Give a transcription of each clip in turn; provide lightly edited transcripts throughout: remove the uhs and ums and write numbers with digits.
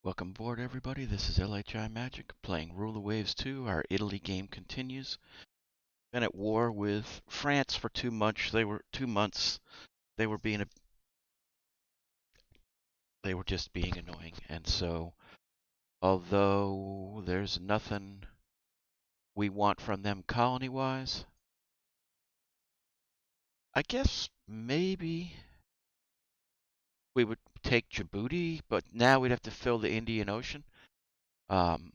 Welcome aboard, everybody. This is LHI-Magic playing Rule of Waves 2. Our Italy game continues. Been at war with France for 2 months. They were being they were just being annoying, and so although there's nothing we want from them colony-wise, I guess maybe we would take Djibouti, but now we'd have to fill the Indian Ocean. Um,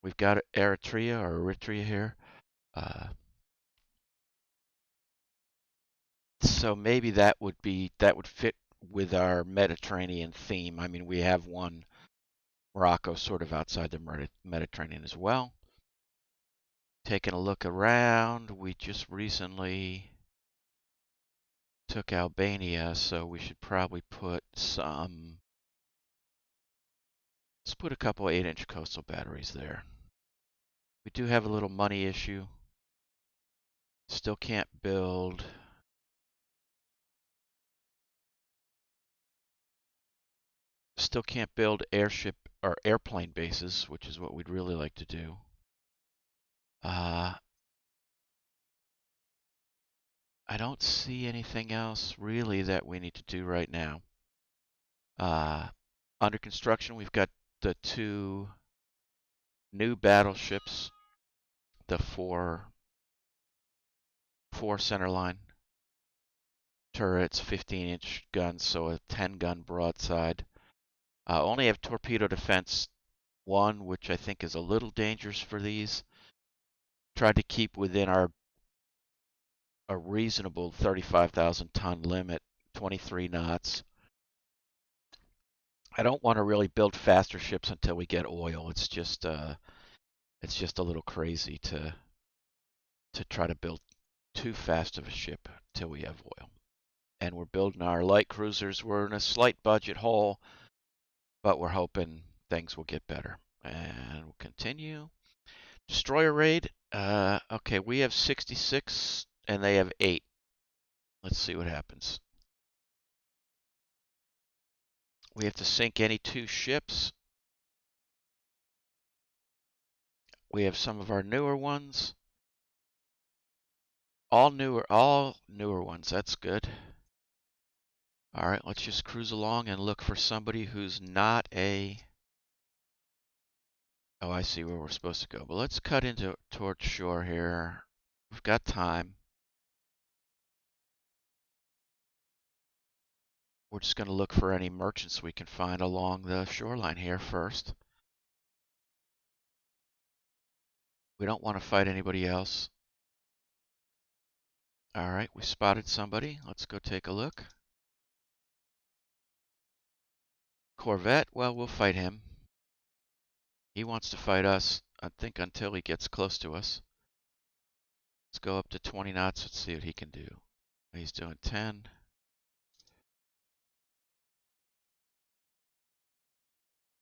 we've got Eritrea here. Uh, So maybe that would fit with our Mediterranean theme. I mean, we have one Morocco sort of outside the Mediterranean as well. Taking a look around, we just recently took Albania, so we should probably put some. Let's put a couple 8-inch coastal batteries there. We do have a little money issue. Still can't build. Still can't build airship or airplane bases, which is what we'd really like to do. I don't see anything else really that we need to do right now. Uh, Under construction, we've got the 2 new battleships, the four centerline turrets, 15-inch guns, so a 10-gun broadside. Only have torpedo defense 1, which I think is a little dangerous for these. Tried to keep within a reasonable 35,000 ton limit, 23 knots. I don't want to really build faster ships until we get oil. It's just a little crazy to try to build too fast of a ship till we have oil. And we're building our light cruisers. We're in a slight budget hole, but we're hoping things will get better. And we'll continue. Destroyer raid. Okay, we have 66 and they have 8. Let's see what happens. We have to sink any 2 ships. We have some of our newer ones. All newer ones. That's good. All right, let's just cruise along and look for somebody who's not a. Oh, I see where we're supposed to go. But let's cut into towards shore here. We've got time. We're just going to look for any merchants we can find along the shoreline here first. We don't want to fight anybody else. All right, we spotted somebody. Let's go take a look. Corvette, well, we'll fight him. He wants to fight us, I think, until he gets close to us. Let's go up to 20 knots. Let's see what he can do. He's doing 10.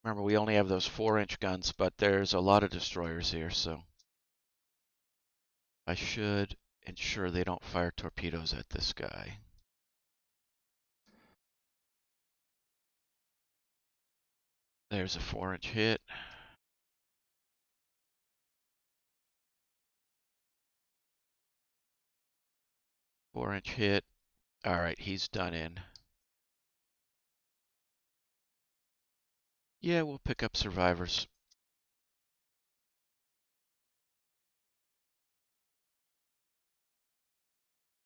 Remember, we only have those 4-inch guns, but there's a lot of destroyers here, so I should ensure they don't fire torpedoes at this guy. There's a 4-inch hit. Four-inch hit. All right, he's done in. Yeah, we'll pick up survivors.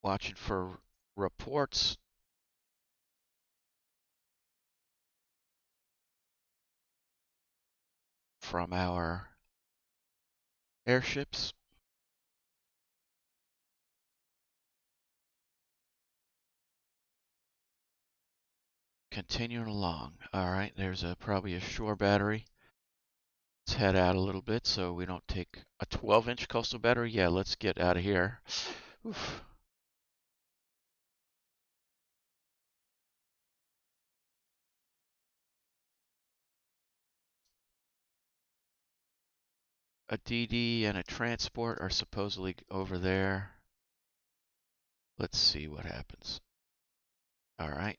Watching for reports. From our airships. Continuing along. All right, there's probably a shore battery. Let's head out a little bit so we don't take a 12-inch coastal battery. Yeah, let's get out of here. Oof. A DD and a transport are supposedly over there. Let's see what happens. All right.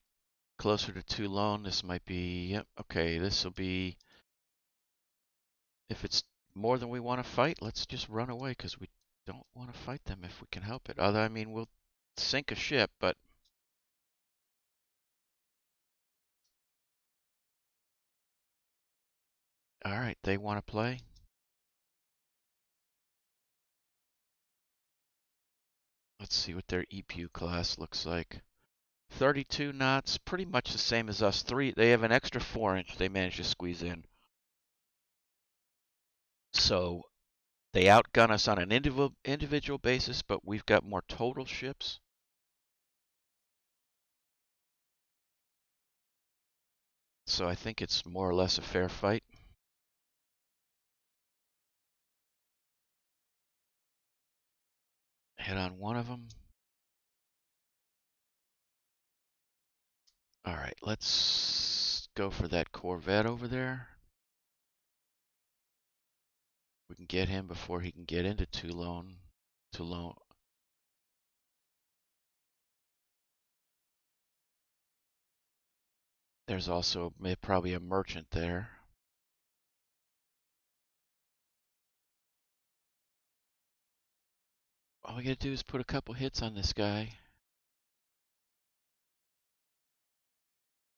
closer to Toulon. This might be, yep, okay, this will be, if it's more than we want to fight, let's just run away because we don't want to fight them if we can help it. Although, I mean, we'll sink a ship, but all right, they want to play. Let's see what their EPU class looks like. 32 knots, pretty much the same as us. They have an extra 4-inch they managed to squeeze in. So they outgun us on an individual basis, but we've got more total ships. So I think it's more or less a fair fight. Hit on one of them. All right, let's go for that Corvette over there. We can get him before he can get into Toulon. Toulon. There's also probably a merchant there. All we gotta do is put a couple hits on this guy.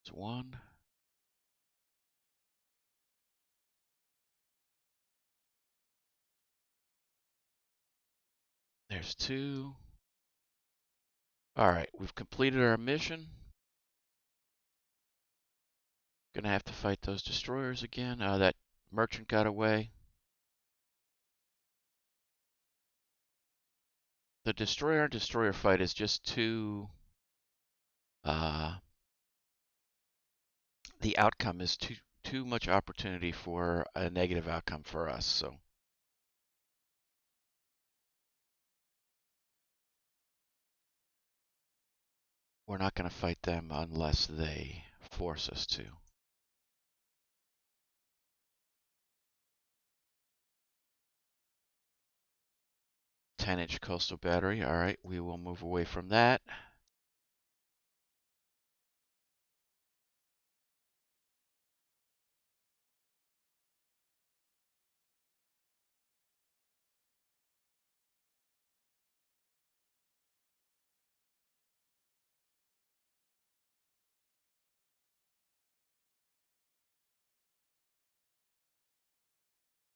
There's one. There's two. All right, we've completed our mission. Gonna have to fight those destroyers again. That merchant got away. The destroyer fight is just too. The outcome is too much opportunity for a negative outcome for us. So we're not going to fight them unless they force us to. 10-inch coastal battery. All right, we will move away from that.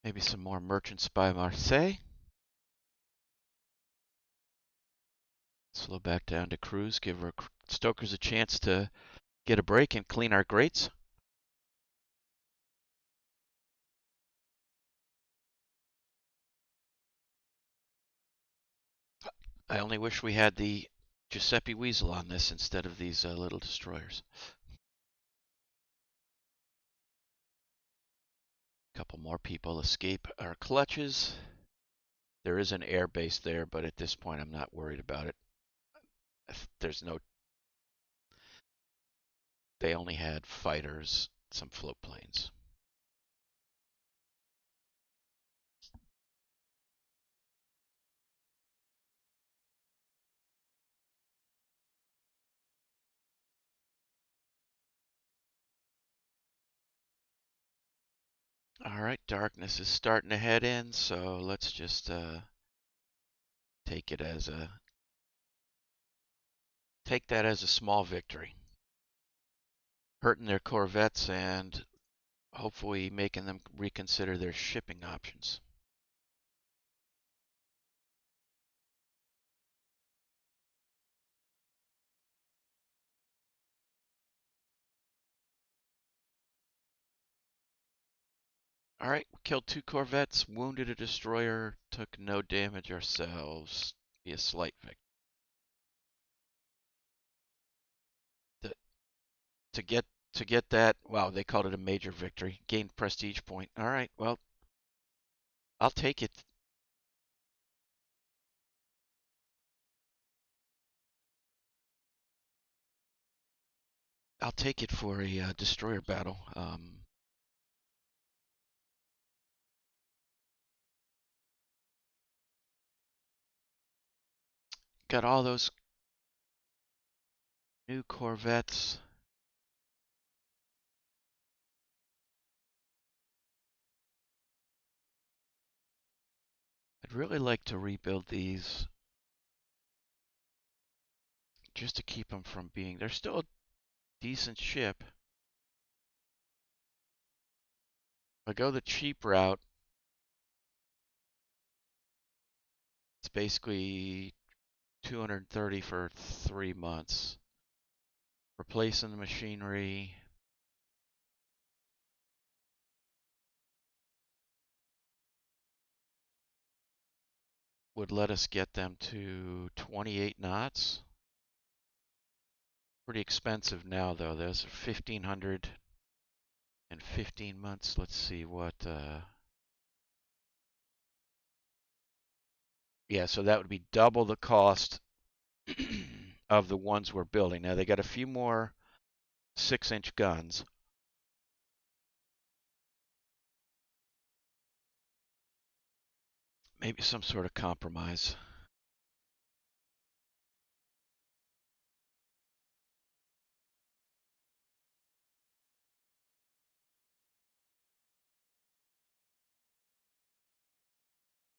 Maybe some more merchants by Marseille. Slow back down to cruise. Give our stokers a chance to get a break and clean our grates. I only wish we had the Giuseppe Weasel on this instead of these little destroyers. A couple more people escape our clutches. There is an air base there, but at this point I'm not worried about it. There's no. They only had fighters, some float planes. All right, darkness is starting to head in, so let's just take it as a take that as a small victory. Hurting their corvettes and hopefully making them reconsider their shipping options. All right, we killed 2 corvettes, wounded a destroyer, took no damage ourselves. Be a slight victory. To get to get that, wow, they called it a major victory. Gained prestige point. All right, well, I'll take it. I'll take it for a destroyer battle. Got all those new corvettes. really like to rebuild these just to keep them from being, they're still a decent ship. If I go the cheap route, it's basically 230 for 3 months. Replacing the machinery. Would let us get them to 28 knots. Pretty expensive now though. There's 1,500 in 15 months. Let's see what, yeah, so that would be double the cost of the ones we're building. Now they got a few more 6-inch guns. Maybe some sort of compromise.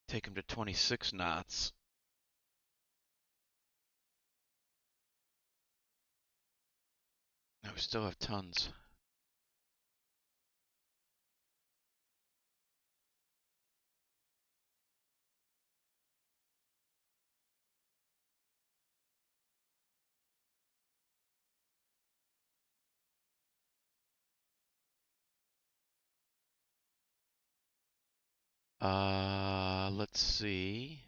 Take them to 26 knots. Now we still have tons. Let's see.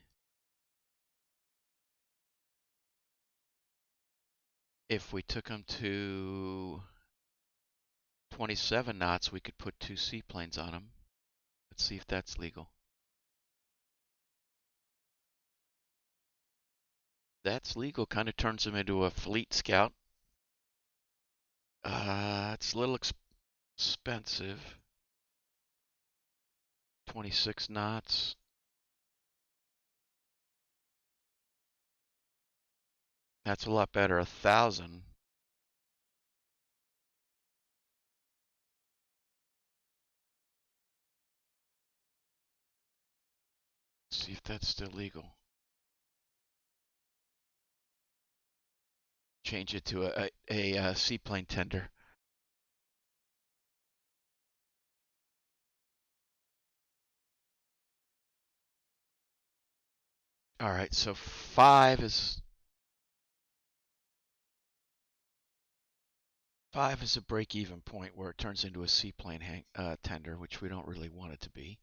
If we took them to 27 knots, we could put 2 seaplanes on them. Let's see if that's legal. That's legal. Kind of turns them into a fleet scout. It's a little expensive. 26 knots. That's a lot better. 1,000. See if that's still legal. Change it to a seaplane tender. All right, so 5 is a break-even point where it turns into a seaplane tender, which we don't really want it to be.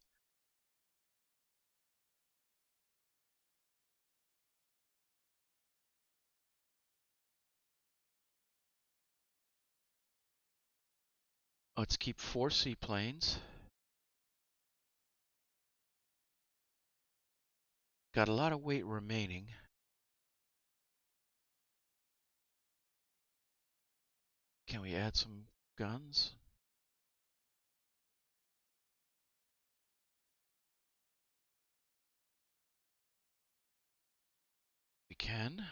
Let's keep 4 seaplanes. Got a lot of weight remaining. Can we add some guns? We can.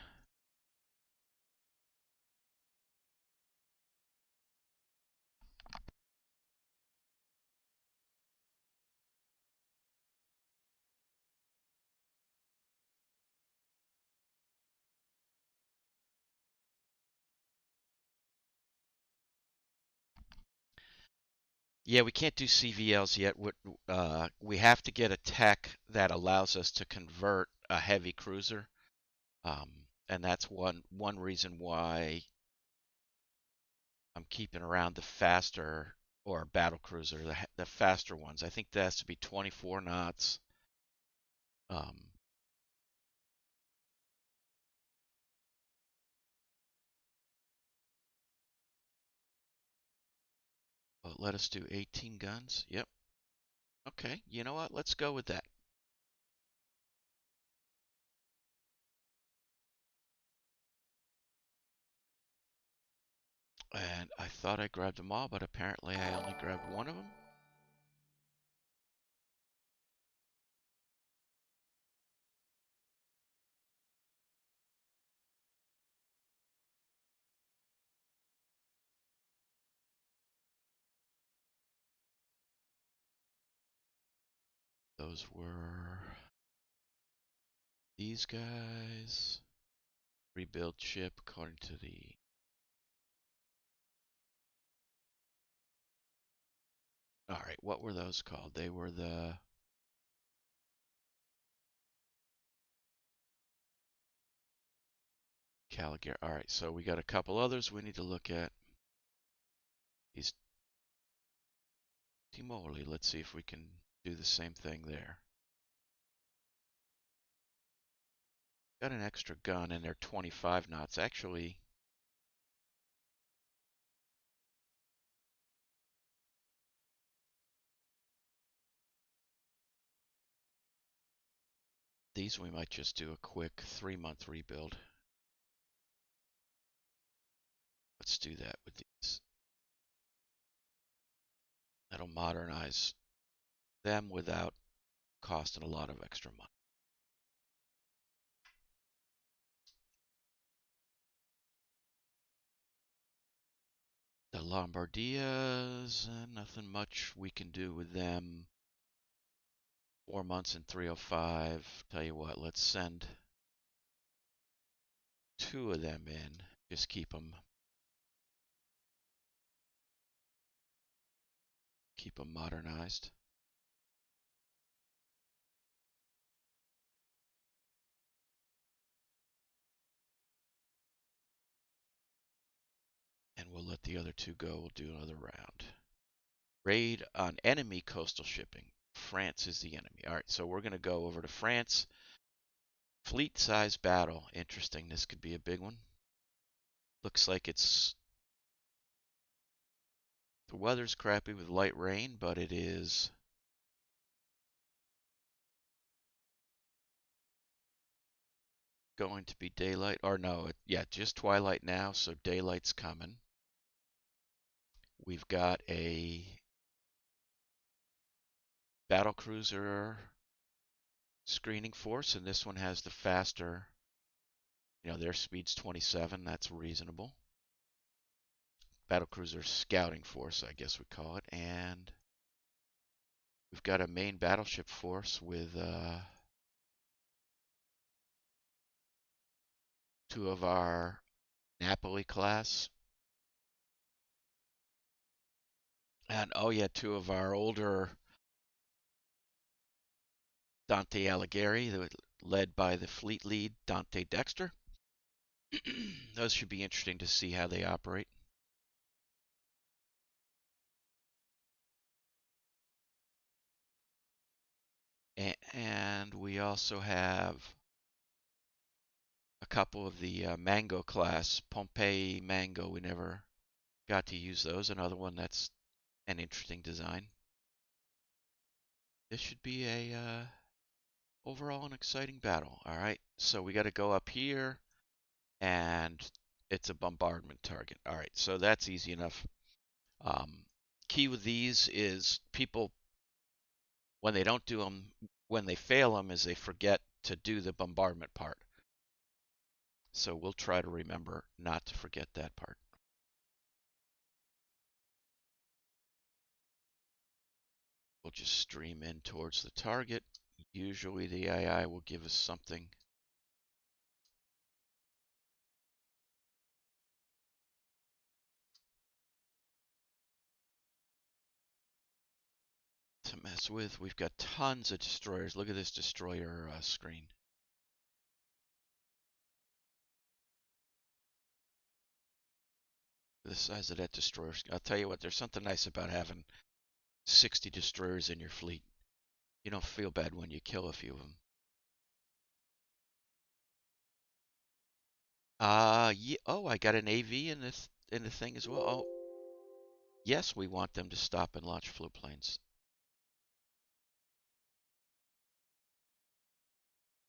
Yeah, we can't do CVLs yet. We have to get a tech that allows us to convert a heavy cruiser, and that's one reason why I'm keeping around the faster or Battlecruiser, the faster ones. I think that has to be 24 knots. Um, but let us do 18 guns. Yep. Okay. You know what? Let's go with that. And I thought I grabbed them all, but apparently I only grabbed one of them. Those were These guys. Rebuild ship according to the... Alright, what were those called? They were the... Caligari. Alright, so we got a couple others we need to look at. These Timoli. Let's see if we can do the same thing there. Got an extra gun and they're 25 knots. Actually, these we might just do a quick 3-month rebuild. Let's do that with these. That'll modernize them without costing a lot of extra money. The Lombardias, nothing much we can do with them. 4 months and 305. Tell you what, let's send 2 of them in. Just keep them modernized. And we'll let the other 2 go. We'll do another round. Raid on enemy coastal shipping. France is the enemy. All right, so we're going to go over to France. Fleet size battle. Interesting. This could be a big one. Looks like it's... The weather's crappy with light rain, but it is... going to be daylight. Or no, yeah, just twilight now, so daylight's coming. We've got a Battlecruiser screening force, and this one has the faster, their speed's 27. That's reasonable. Battlecruiser scouting force, I guess we call it. And we've got a main battleship force with 2 of our Napoli class. And, oh yeah, 2 of our older Dante Alighieri, led by the fleet lead, Dante Dexter. Those should be interesting to see how they operate. And we also have a couple of the Mango class, Pompeii Mango. We never got to use those. Another one that's an interesting design. This should be a overall an exciting battle. All right, so we got to go up here, and it's a bombardment target. All right, so that's easy enough. Key with these is people, when they don't do them, when they fail them, is they forget to do the bombardment part. So we'll try to remember not to forget that part. We'll just stream in towards the target. Usually the AI will give us something. To mess with. We've got tons of destroyers. Look at this destroyer screen. The size of that destroyer. I'll tell you what, there's something nice about having 60 destroyers in your fleet. You don't feel bad when you kill a few of them. Yeah. Oh, I got an AV in the thing as well. Oh, yes, we want them to stop and launch float planes.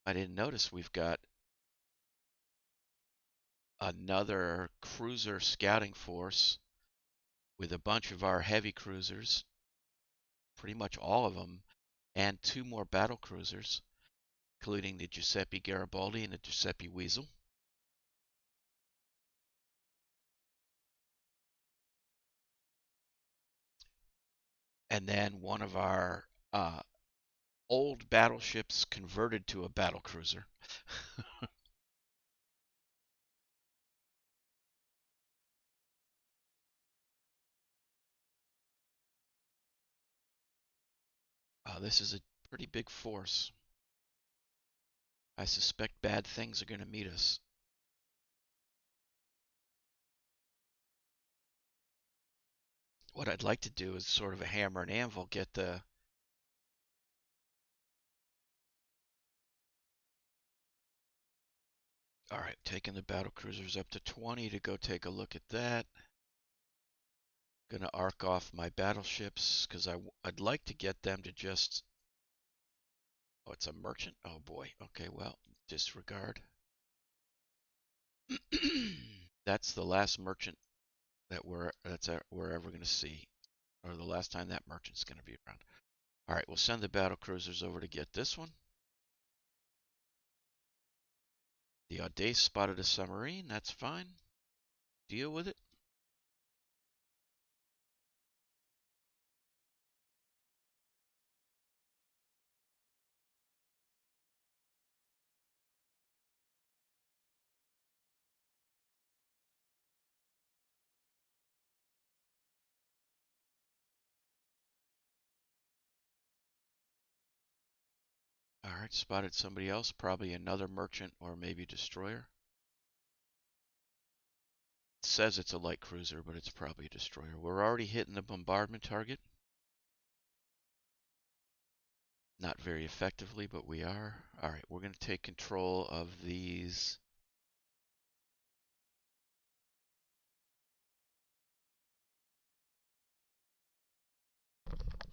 I didn't notice we've got another cruiser scouting force with a bunch of our heavy cruisers, pretty much all of them, and 2 more battle cruisers, including the Giuseppe Garibaldi and the Giuseppe Weasel. And then one of our old battleships converted to a battlecruiser. This is a pretty big force. I suspect bad things are going to meet us. What I'd like to do is sort of a hammer and anvil, get the... All right, taking the battle cruisers up to 20 to go take a look at that. Gonna arc off my battleships because I'd like to get them to just... Oh, it's a merchant? Oh boy. Okay, well, disregard. That's the last merchant that we're ever going to see, or the last time that merchant's going to be around. All right, we'll send the battle cruisers over to get this one. The Audace spotted a submarine. That's fine. Deal with it. All right, spotted somebody else, probably another merchant or maybe destroyer. It says it's a light cruiser, but it's probably a destroyer. We're already hitting the bombardment target. Not very effectively, but we are. All right, we're going to take control of these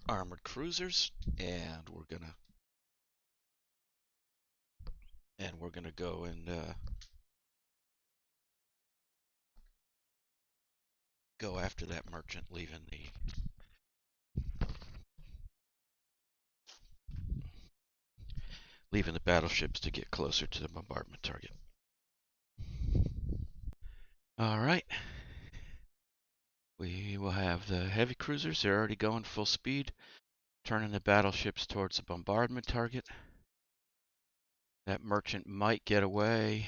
armored cruisers, and we're gonna go and go after that merchant, leaving the battleships to get closer to the bombardment target. All right. We will have the heavy cruisers. They're already going full speed, turning the battleships towards the bombardment target. That merchant might get away.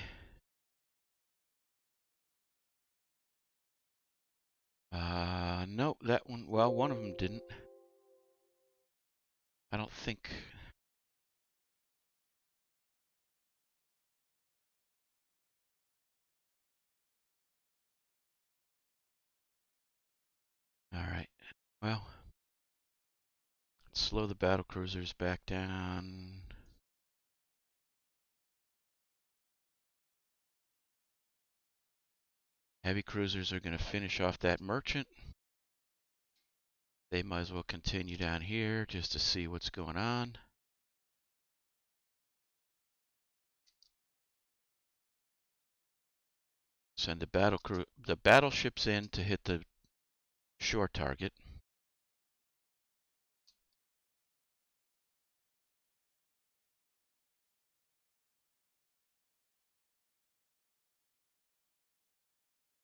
Nope, that one, well, one of them didn't. I don't think. All right. Well, let's slow the battle cruisers back down. Heavy cruisers are going to finish off that merchant. They might as well continue down here just to see what's going on. Send the battleships in to hit the shore target.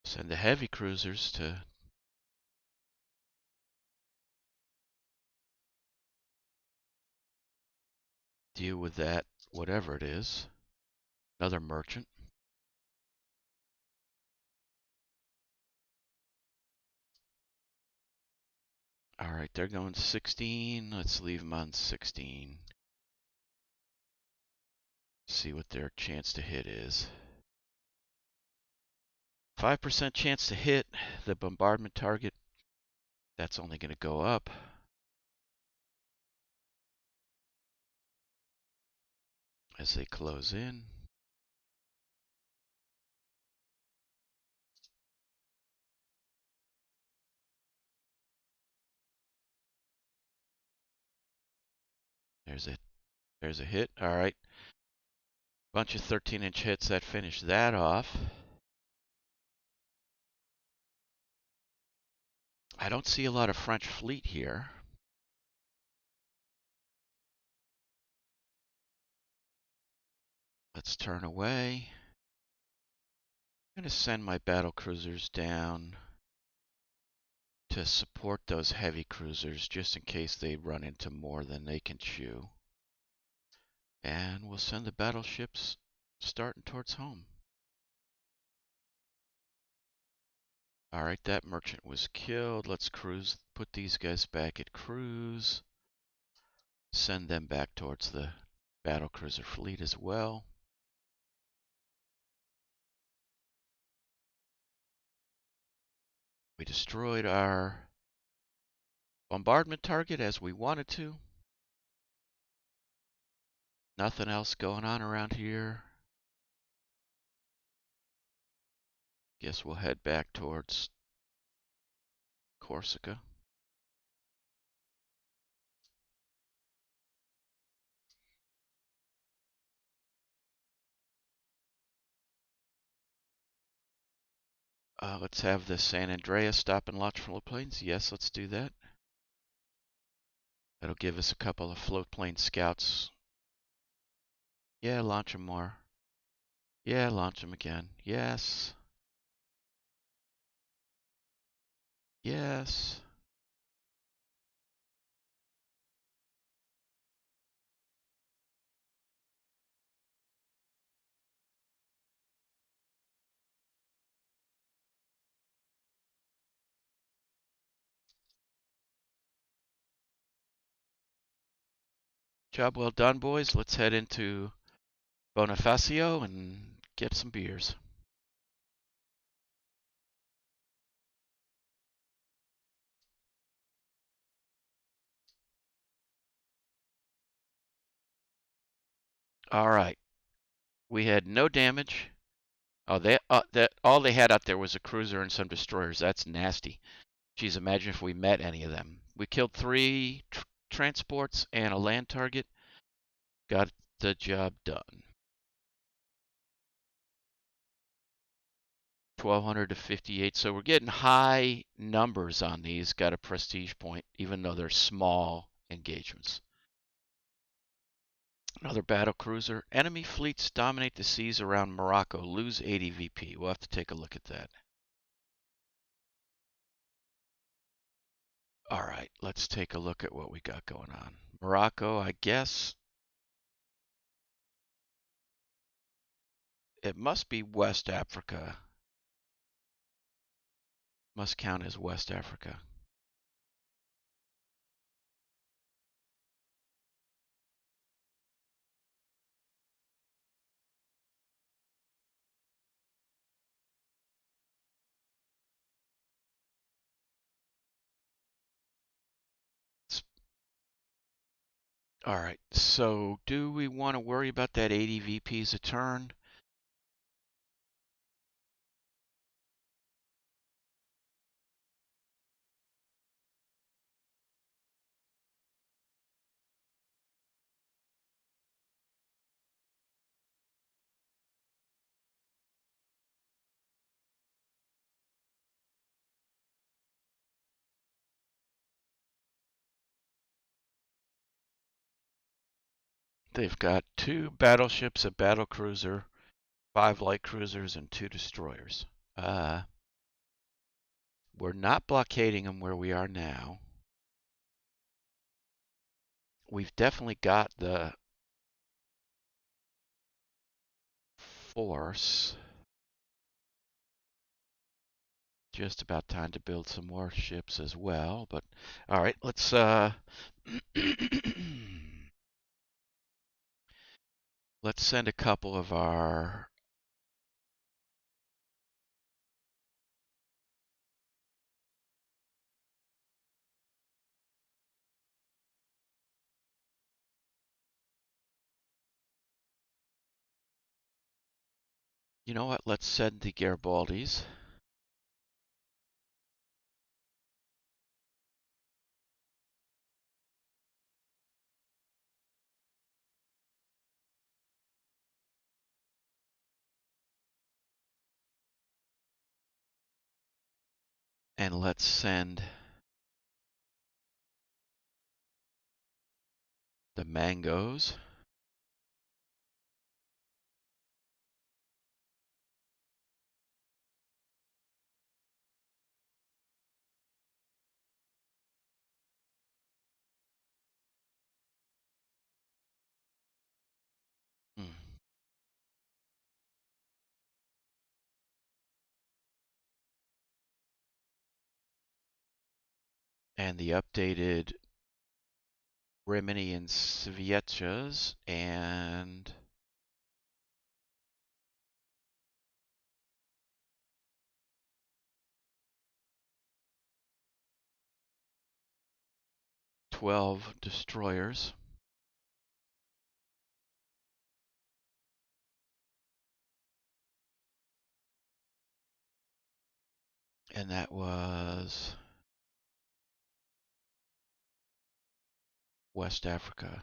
Send the heavy cruisers to deal with that, whatever it is. Another merchant. All right, they're going 16. Let's leave them on 16. See what their chance to hit is. 5% chance to hit the bombardment target. That's only going to go up. As they close in. There's a hit. All right. Bunch of 13-inch hits that finish that off. I don't see a lot of French fleet here. Let's turn away. I'm going to send my battle cruisers down to support those heavy cruisers just in case they run into more than they can chew. And we'll send the battleships starting towards home. All right, that merchant was killed. Let's cruise, put these guys back at cruise. Send them back towards the battlecruiser fleet as well. We destroyed our bombardment target as we wanted to. Nothing else going on around here. Guess we'll head back towards Corsica. Let's have the San Andreas stop and launch float planes. Yes, let's do that. That'll give us a couple of float plane scouts. Yeah, launch them more. Yeah, launch them again. Yes. Yes. Job well done, boys. Let's head into Bonifacio and get some beers. All right. We had no damage. Oh, all they had out there was a cruiser and some destroyers. That's nasty. Geez, imagine if we met any of them. We killed 3 transports and a land target. Got the job done. 1,200 to 58. So we're getting high numbers on these. Got a prestige point, even though they're small engagements. Another battle cruiser. Enemy fleets dominate the seas around Morocco. Lose 80 VP. We'll have to take a look at that. All right, let's take a look at what we got going on. Morocco, I guess it must be West Africa. Must count as West Africa. All right, so do we want to worry about that 80 VPs a turn? They've got 2 battleships, a battlecruiser, 5 light cruisers, and 2 destroyers. We're not blockading them where we are now. We've definitely got the force. Just about time to build some more ships as well. But all right, let's let's send a couple of our you know what? Let's send the Garibaldis. And let's send the Mangoes. and the updated Rimini and Svietchas, and $12 destroyers. And that was West Africa.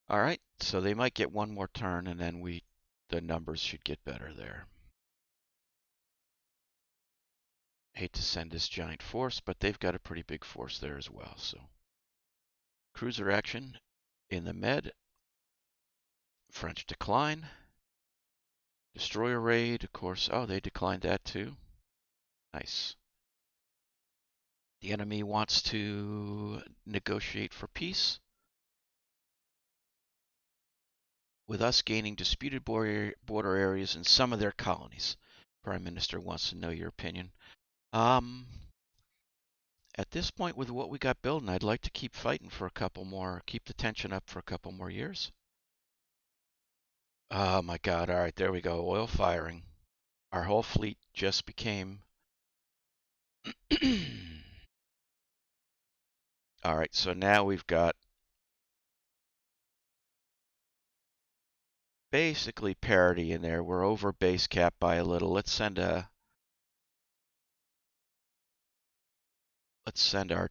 All right, so they might get one more turn, and then the numbers should get better there. Hate to send this giant force, but they've got a pretty big force there as well. So cruiser action in the Med. French decline. Destroyer raid, of course. Oh, they declined that too. Nice. The enemy wants to negotiate for peace, with us gaining disputed border areas in some of their colonies. Prime Minister wants to know your opinion. Um, at this point, with what we got building, I'd like to keep fighting for a couple more, keep the tension up for a couple more years. Oh my God! All right, there we go. Oil firing. Our whole fleet just became. All right, so now we've got basically parity in there. We're over base cap by a little. Let's send our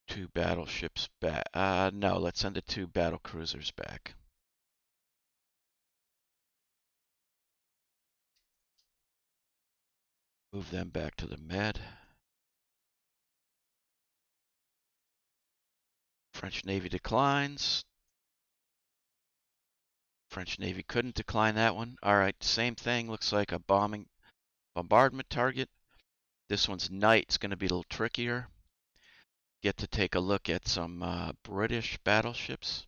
2 battleships back. No, let's send the 2 battle cruisers back. Move them back to the Med. French Navy declines. French Navy couldn't decline that one. All right, same thing. Looks like a bombardment target. This one's night. It's going to be a little trickier. Get to take a look at some British battleships.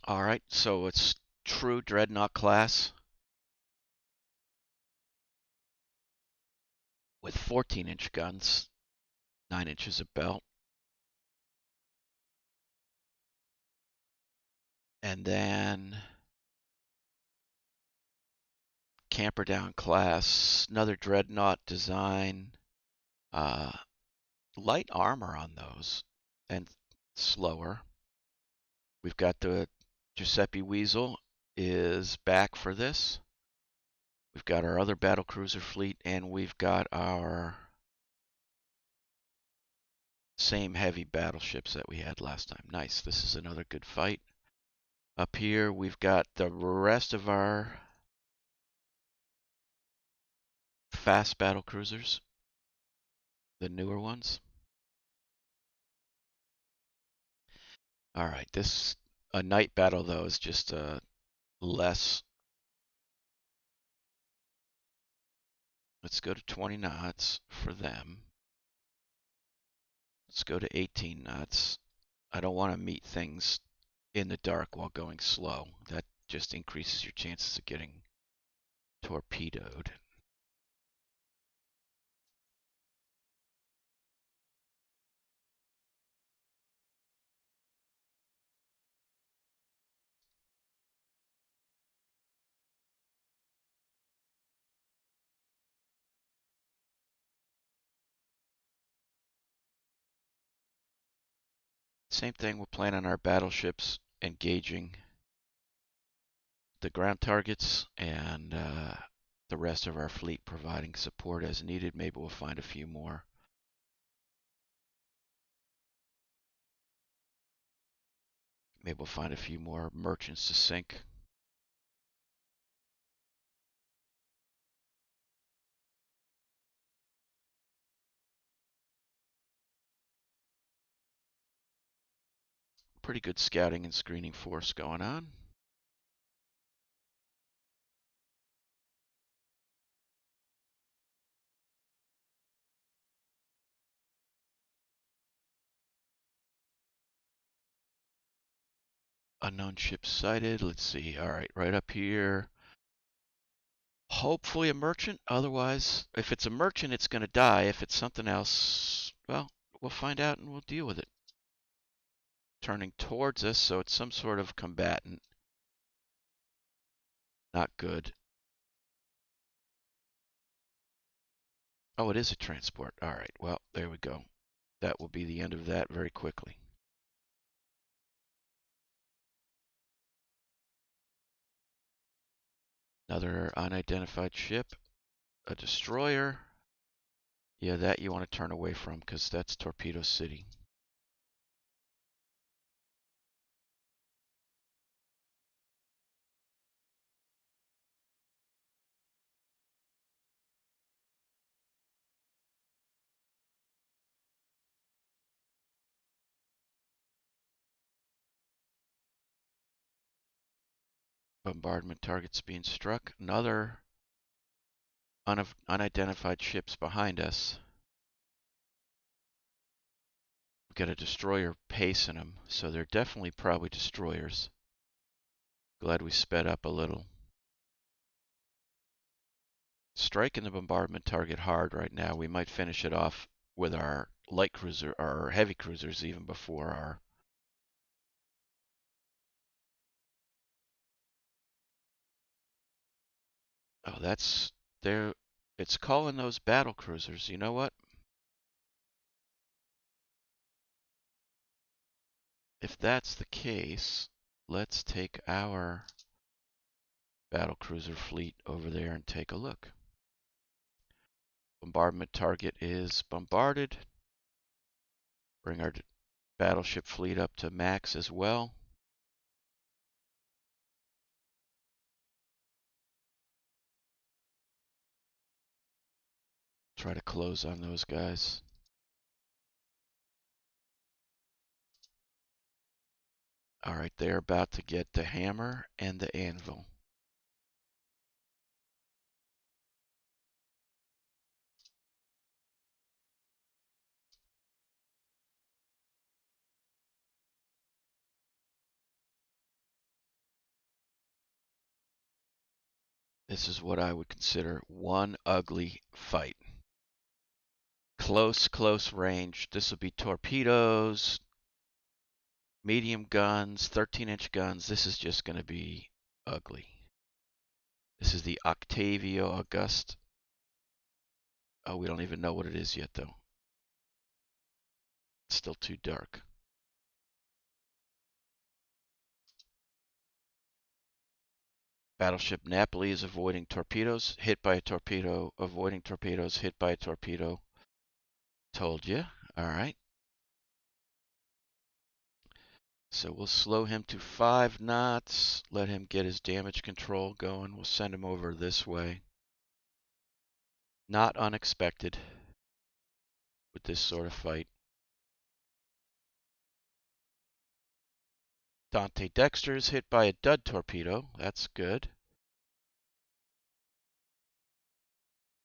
All right, so it's true dreadnought class with 14-inch guns, 9 inches of belt. And then Camperdown class, another dreadnought design. Uh, light armor on those and slower. We've got the Giuseppe Weasel is back for this. We've got our other battlecruiser fleet, and we've got our same heavy battleships that we had last time. Nice. This is another good fight. Up here, we've got the rest of our fast battlecruisers, the newer ones. All right, a night battle though is just less. Let's go to 20 knots for them. Let's go to 18 knots. I don't want to meet things in the dark while going slow. That just increases your chances of getting torpedoed. Same thing, we'll plan on our battleships engaging the ground targets and the rest of our fleet providing support as needed. Maybe we'll find a few more. Maybe we'll find a few more merchants to sink. Pretty good scouting and screening force going on. Unknown ships sighted. Let's see. All right, right up here. Hopefully a merchant. Otherwise, if it's a merchant, it's going to die. If it's something else, well, we'll find out and we'll deal with it. Turning towards us, so it's some sort of combatant. Not good. Oh, it is a transport. All right, well, there we go. That will be the end of that very quickly. Another unidentified ship, a destroyer. Yeah, that you want to turn away from because that's Torpedo City. Bombardment targets being struck. Another unidentified ships behind us. We've got a destroyer pacing them, so they're definitely probably destroyers. Glad we sped up a little. Striking the bombardment target hard right now. We might finish it off with our light cruiser, our heavy cruisers even before our... Oh, that's there. It's calling those battle cruisers. You know what? If that's the case, let's take our battle cruiser fleet over there and take a look. Bombardment target is bombarded. Bring our battleship fleet up to max as well. Try to close on those guys. All right, they're about to get the hammer and the anvil. This is what I would consider one ugly fight. Close range. This will be torpedoes, medium guns, 13-inch guns. This is just going to be ugly. This is the Octavio August. Oh, we don't even know what it is yet, though. It's still too dark. Battleship Napoli is avoiding torpedoes. Hit by a torpedo. Avoiding torpedoes. Hit by a torpedo. Told you. All right. So we'll slow him to 5 knots. Let him get his damage control going. We'll send him over this way. Not unexpected with this sort of fight. Dante Dexter is hit by a dud torpedo. That's good.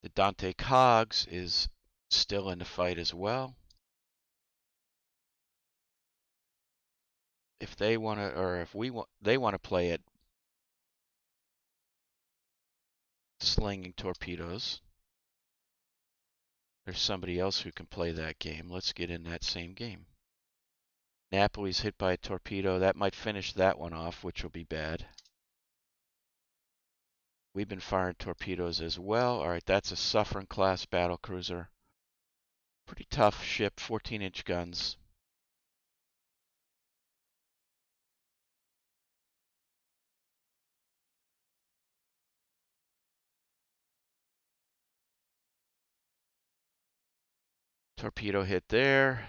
The Dante Cogs is still in the fight as well. If they want to, or if we want, they want to play it slinging torpedoes. There's somebody else who can play that game. Let's get in that same game. Napoli's hit by a torpedo. That might finish that one off, which will be bad. We've been firing torpedoes as well. All right, that's a Suffering class battle cruiser. Pretty tough ship, 14-inch guns. Torpedo hit there.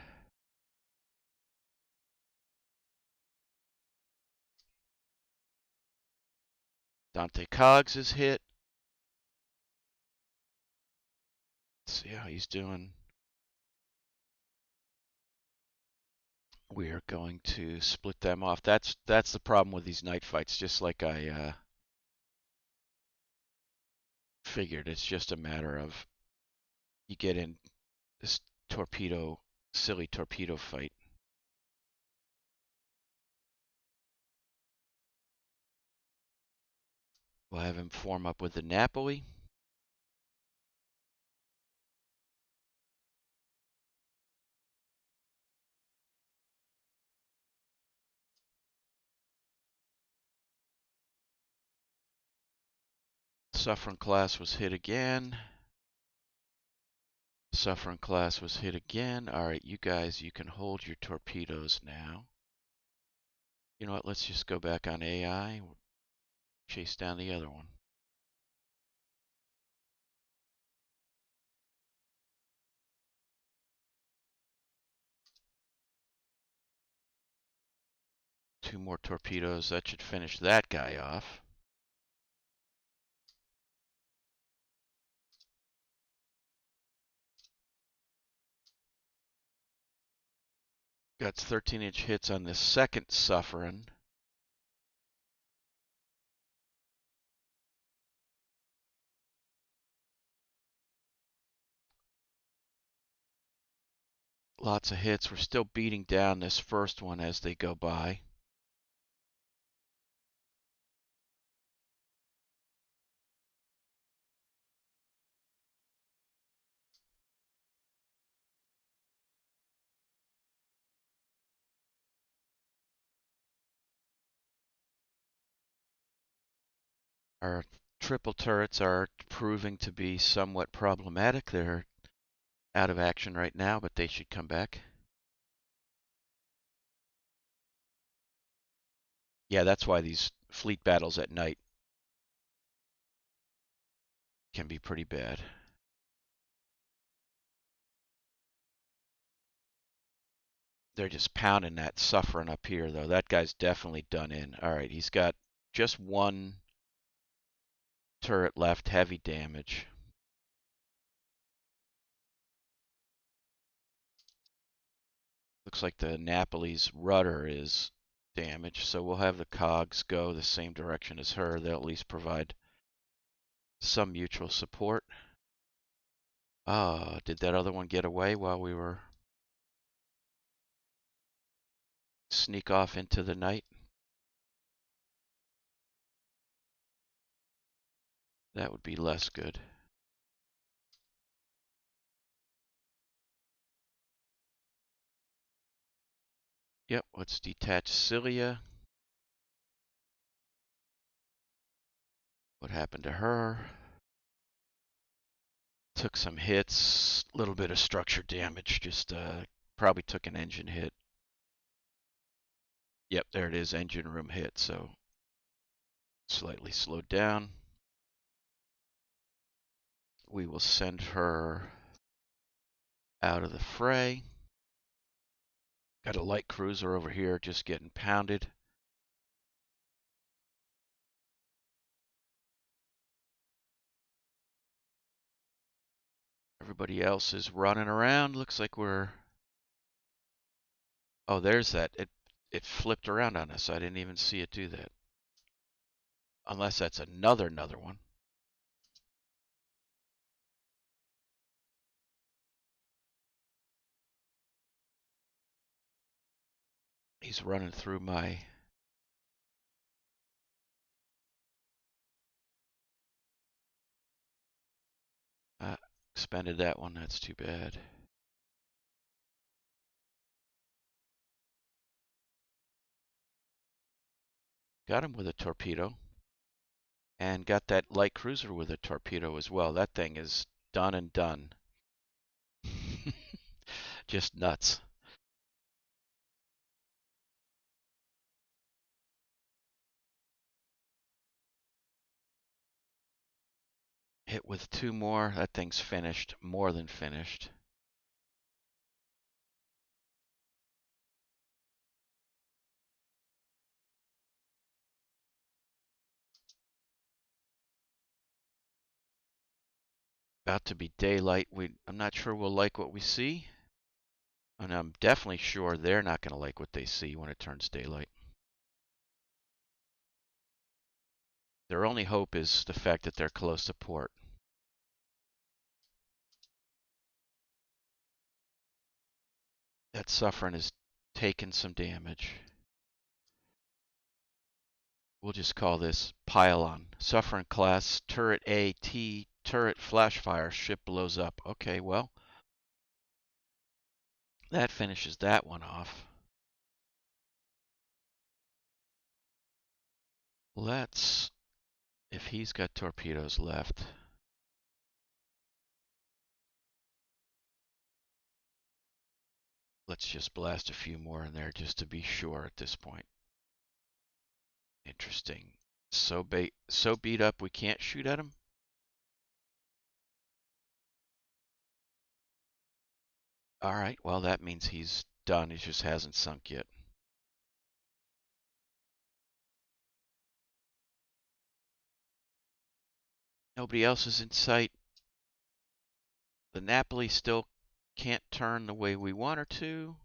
Dante Cogs is hit. Let's see how he's doing. We are going to split them off. That's the problem with these night fights, just like I figured. It's just a matter of you get in this silly torpedo fight. We'll have him form up with the Napoli. Suffering class was hit again. Suffering class was hit again. All right, you guys, you can hold your torpedoes now. You know what? Let's just go back on AI. Chase down the other one. Two more torpedoes. That should finish that guy off. Got 13-inch hits on the second suffering. Lots of hits. We're still beating down this first one as they go by. Our triple turrets are proving to be somewhat problematic. They're out of action right now, but they should come back. Yeah, that's why these fleet battles at night can be pretty bad. They're just pounding that suffering up here, though. That guy's definitely done in. All right, he's got just one turret left, heavy damage. Looks like the Napoli's rudder is damaged, so we'll have the cogs go the same direction as her. They'll at least provide some mutual support. Ah, did that other one get away while we were sneak off into the night? That would be less good. Yep, let's detach Cilia. What happened to her? Took some hits, a little bit of structure damage, just probably took an engine hit. Yep, there it is, engine room hit, so slightly slowed down. We will send her out of the fray. Got a light cruiser over here just getting pounded. Everybody else is running around. Looks like we're... Oh, there's that. It flipped around on us. I didn't even see it do that. Unless that's another one. He's running through my... expended that one. That's too bad. Got him with a torpedo. And got that light cruiser with a torpedo as well. That thing is done and done. Just nuts. Hit with two more. That thing's finished. More than finished. About to be daylight. I'm not sure we'll like what we see. And I'm definitely sure they're not going to like what they see when it turns daylight. Their only hope is the fact that they're close to port. That suffering has taken some damage. We'll just call this pylon. Suffering class, turret AT, turret flash fire, ship blows up. Okay, well, that finishes that one off. Let's If he's got torpedoes left, let's just blast a few more in there just to be sure at this point. Interesting. So beat up we can't shoot at him? Alright, well that means he's done. He just hasn't sunk yet. Nobody else is in sight. The Napoli still can't turn the way we want her to.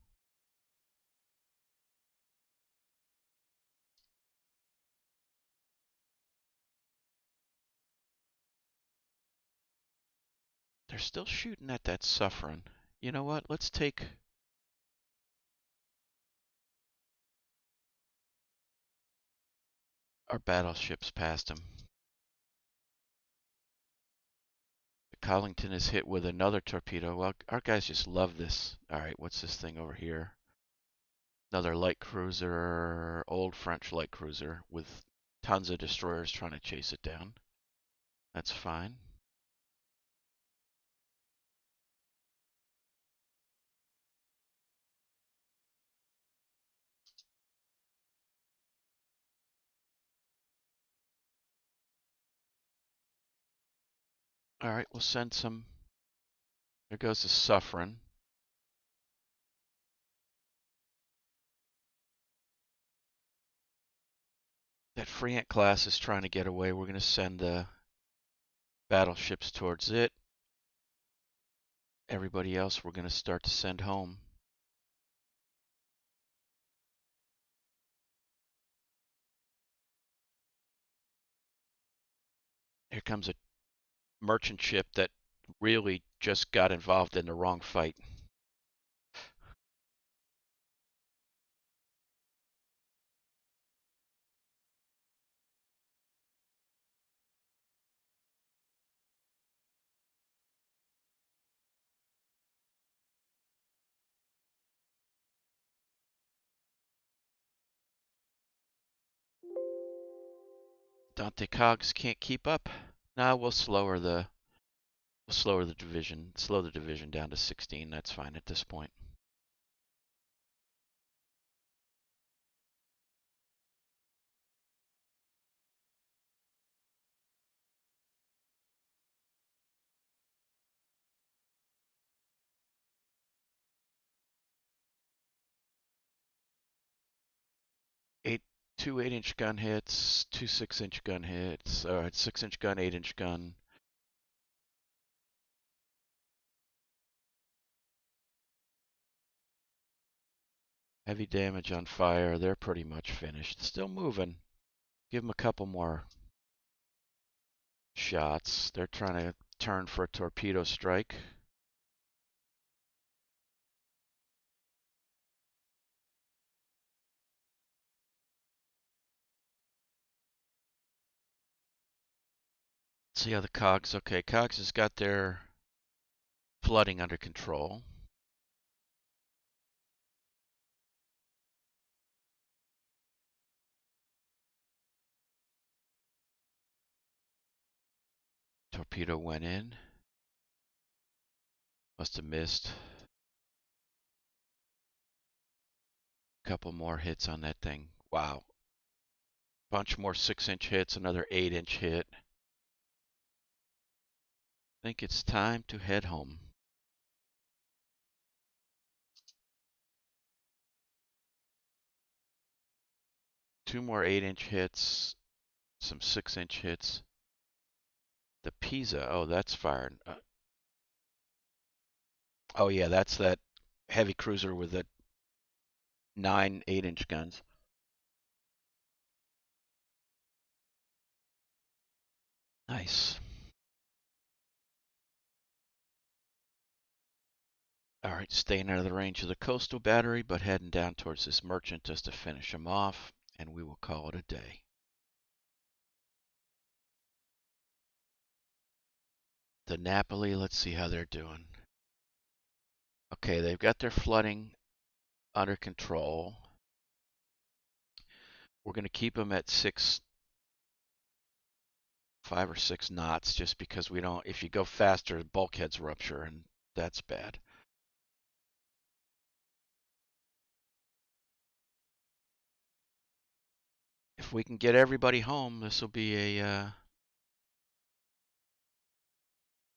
They're still shooting at that Suffren. You know what? Let's take our battleships past him. The Collington is hit with another torpedo. Well, our guys just love this. Alright, what's this thing over here? Another light cruiser, old French light cruiser with tons of destroyers trying to chase it down. That's fine. Alright, we'll send some. There goes the Suffren. That Friant class is trying to get away. We're going to send the battleships towards it. Everybody else we're going to start to send home. Here comes a merchant ship that really just got involved in the wrong fight. Dante Cogs can't keep up. Now we'll slow the division, slow the division down to 16. That's fine at this point. Two 8-inch gun hits, two 6-inch gun hits, 6-inch gun, 8-inch gun. Heavy damage on fire. They're pretty much finished. Still moving. Give them a couple more shots. They're trying to turn for a torpedo strike. See how the Cogs, okay, Cogs has got their flooding under control. Torpedo went in. Must have missed. Couple more hits on that thing. Wow. Bunch more 6-inch hits, another 8-inch hit. Think it's time to head home. Two more 8-inch hits, some 6-inch hits. The Pisa, oh, that's fired. Oh yeah, that's that heavy cruiser with the 9 8-inch guns. Nice. All right, staying out of the range of the coastal battery, but heading down towards this merchant just to finish him off, and we will call it a day. The Napoli, let's see how they're doing. Okay, they've got their flooding under control. We're going to keep them at 6 5 or 6 knots, just because we don't. If you go faster, bulkheads rupture, and that's bad. If we can get everybody home, this will be a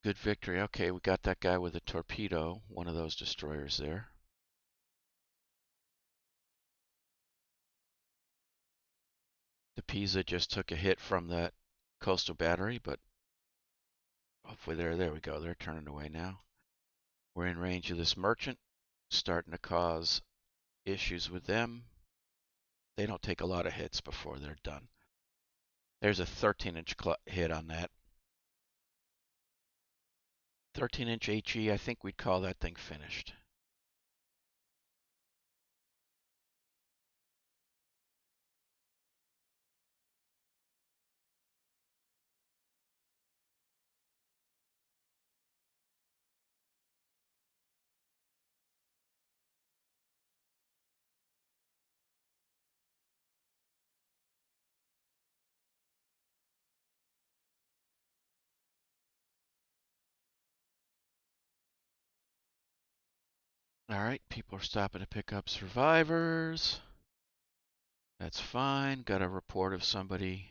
good victory. Okay, we got that guy with a torpedo, one of those destroyers there. The Pisa just took a hit from that coastal battery, but hopefully there we go. They're turning away now. We're in range of this merchant, starting to cause issues with them. They don't take a lot of hits before they're done. There's a 13-inch hit on that. 13-inch HE, I think we'd call that thing finished. All right, people are stopping to pick up survivors. That's fine. Got a report of somebody.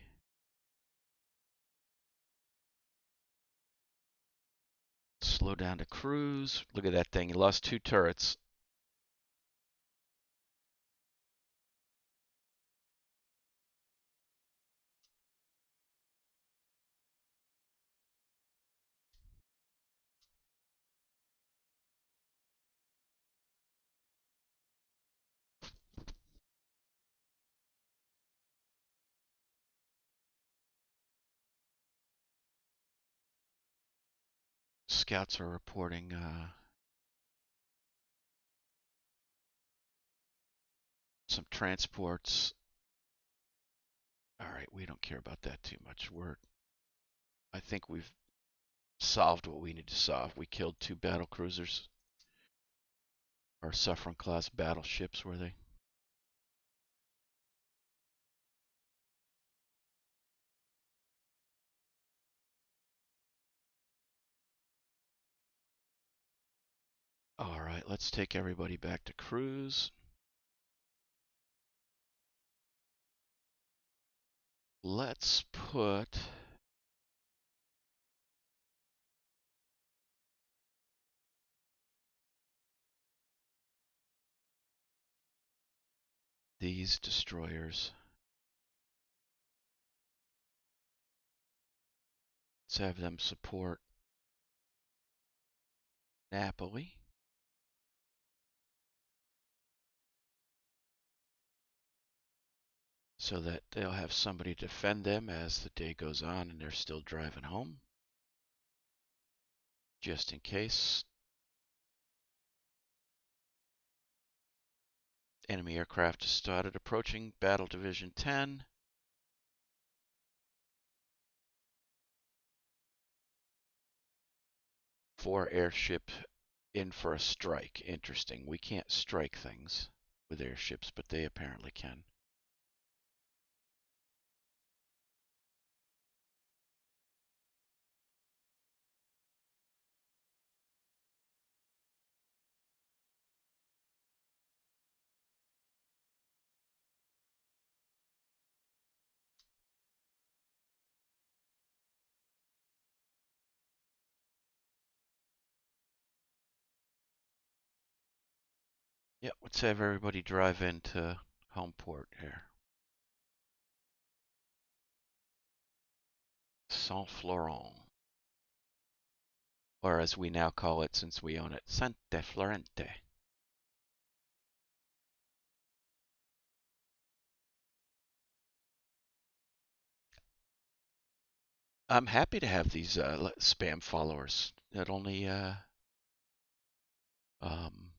Slow down to cruise. Look at that thing. He lost 2 turrets. Scouts are reporting some transports. All right, we don't care about that too much. I think we've solved what we need to solve. We killed 2 battle cruisers. Or Suffering class battleships, were they? All right, let's take everybody back to cruise. Let's put these destroyers. Let's have them support Napoli, so that they'll have somebody defend them as the day goes on and they're still driving home, just in case. Enemy aircraft started approaching Battle Division 10. Four airship in for a strike. Interesting. We can't strike things with airships, but they apparently can. Yep, let's have everybody drive into home port here. Saint Florent. Or as we now call it since we own it, Sante Florente. I'm happy to have these spam followers. It um,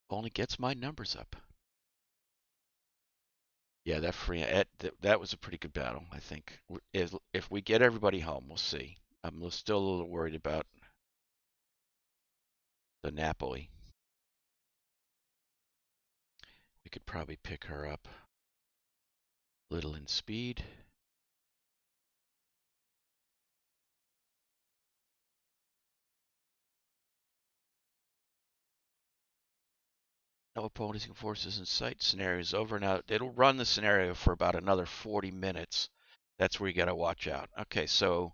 only gets my numbers up. Yeah, that was a pretty good battle, I think. If we get everybody home, we'll see. I'm still a little worried about the Napoli. We could probably pick her up a little in speed. No opposing forces in sight. Scenario's over. Now, it'll run the scenario for about another 40 minutes. That's where you got to watch out. Okay, so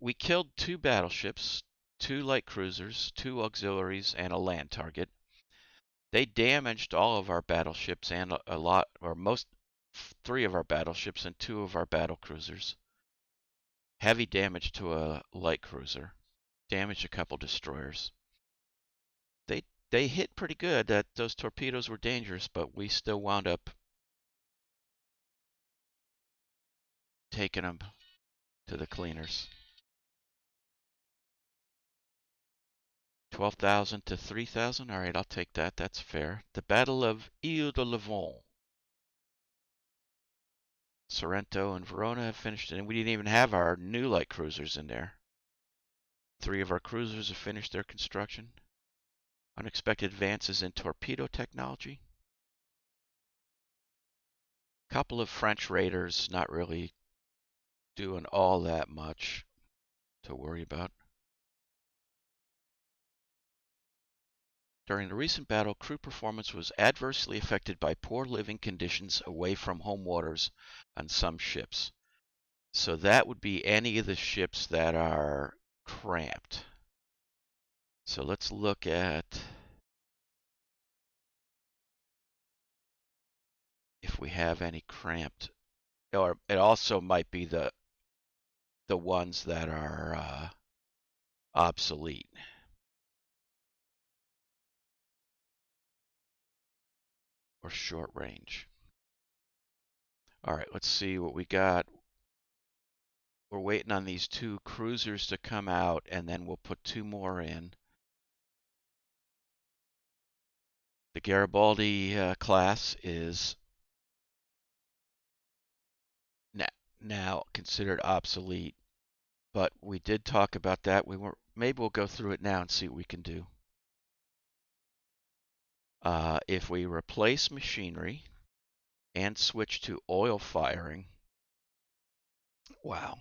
we killed 2 battleships, 2 light cruisers, 2 auxiliaries, and a land target. They damaged all of our battleships and a lot, or most, 3 of our battleships and 2 of our battle cruisers. Heavy damage to a light cruiser. Damaged a couple destroyers. They hit pretty good. Those torpedoes were dangerous, but we still wound up taking them to the cleaners. 12,000 to 3,000. All right, I'll take that. That's fair. The Battle of Ile de Lavaux. Sorrento and Verona have finished, and we didn't even have our new light cruisers in there. 3 of our cruisers have finished their construction. Unexpected advances in torpedo technology. Couple of French raiders, not really doing all that much to worry about. During the recent battle, crew performance was adversely affected by poor living conditions away from home waters on some ships. So that would be any of the ships that are cramped. So let's look at if we have any cramped, or it also might be the ones that are obsolete. Or short range. All right, let's see what we got. We're waiting on these 2 cruisers to come out, and then we'll put 2 more in. The Garibaldi class is now considered obsolete, but we did talk about that. Maybe we'll go through it now and see what we can do. If we replace machinery and switch to oil firing, wow.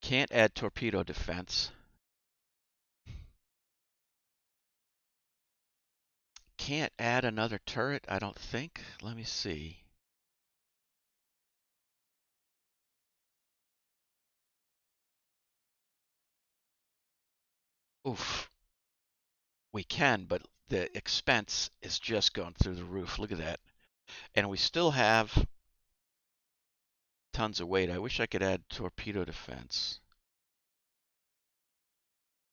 Can't add torpedo defense. Can't add another turret, I don't think. Let me see. Oof. We can, but the expense is just going through the roof. Look at that. And we still have tons of weight. I wish I could add torpedo defense.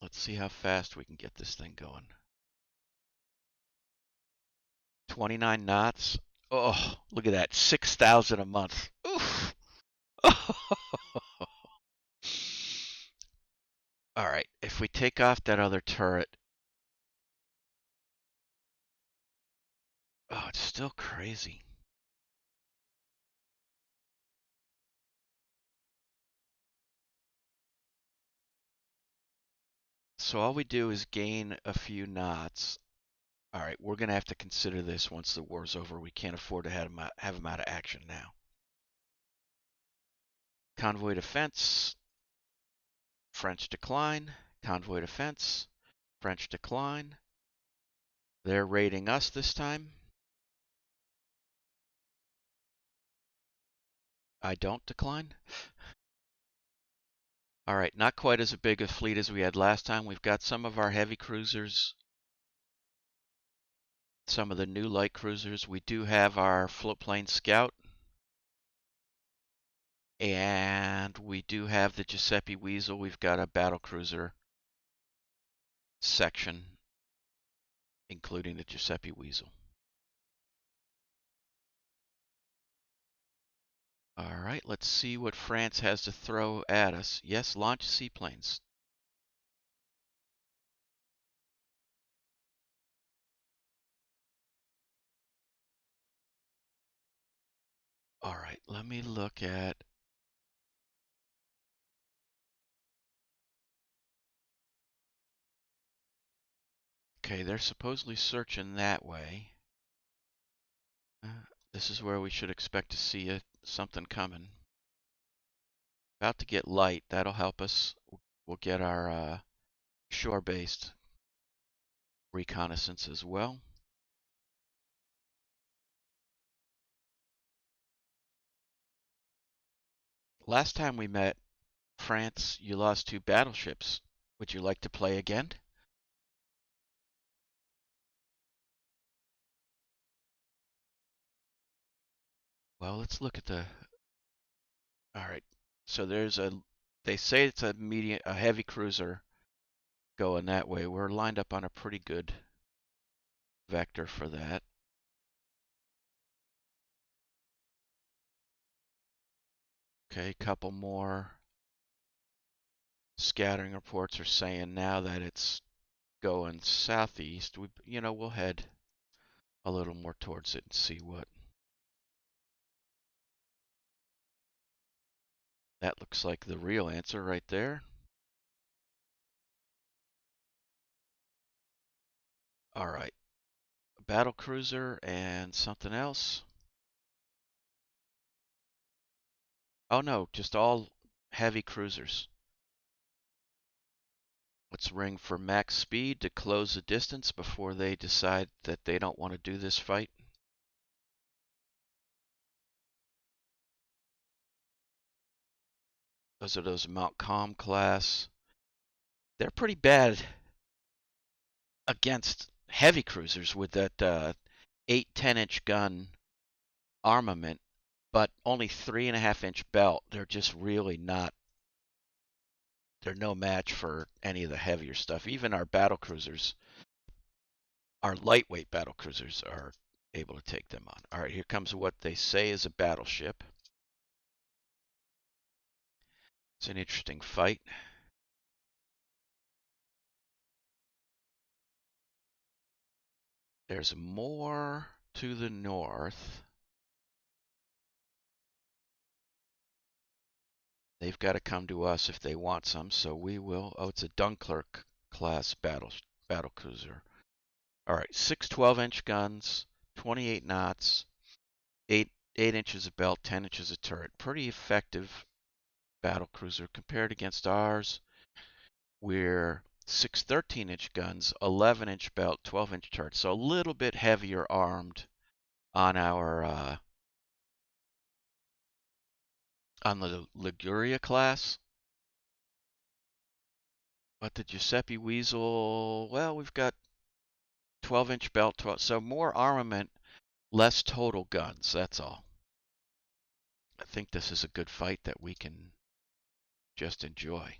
Let's see how fast we can get this thing going. 29 knots. Oh, look at that. 6,000 a month. Oof. All right. If we take off that other turret. Oh, it's still crazy. So all we do is gain a few knots. All right, we're going to have to consider this once the war's over. We can't afford to have them out of action now. Convoy defense, French decline. Convoy defense, French decline. They're raiding us this time. I don't decline. All right, not quite as big a fleet as we had last time. We've got some of our heavy cruisers, some of the new light cruisers. We do have our floatplane scout. And we do have the Giuseppe Weasel. We've got a battlecruiser section, including the Giuseppe Weasel. All right, let's see what France has to throw at us. Yes, launch seaplanes. All right, let me look at. Okay, they're supposedly searching that way. This is where we should expect to see something coming. About to get light. That'll help us. We'll get our shore-based reconnaissance as well. Last time we met, France, you lost 2 battleships. Would you like to play again? Well, let's look at the. All right. So there's a. They say it's a heavy cruiser going that way. We're lined up on a pretty good vector for that. Okay, couple more scattering reports are saying now that it's going southeast. We'll head a little more towards it and see what. That looks like the real answer right there. All right. Battlecruiser and something else. Oh no, just all heavy cruisers. Let's ring for max speed to close the distance before they decide that they don't want to do this fight. Those are those Montcalm class. They're pretty bad against heavy cruisers with that 8, 10-inch gun armament, but only 3.5-inch belt. They're just really not. They're no match for any of the heavier stuff. Even our battle cruisers, our lightweight battle cruisers, are able to take them on. All right, here comes what they say is a battleship. It's an interesting fight. There's more to the north. They've got to come to us if they want some, so we will. Oh, it's a Dunkirk class battle cruiser. All right, 6 12-inch guns, 28 knots, 8 inches of belt, 10 inches of turret. Pretty effective battle cruiser compared against ours. We're 6 13-inch guns, 11-inch belt, 12-inch turret. So a little bit heavier armed on our on the Liguria class. But the Giuseppe Weasel, well, we've got 12-inch belt, 12, so more armament, less total guns. That's all. I think this is a good fight that we can just enjoy.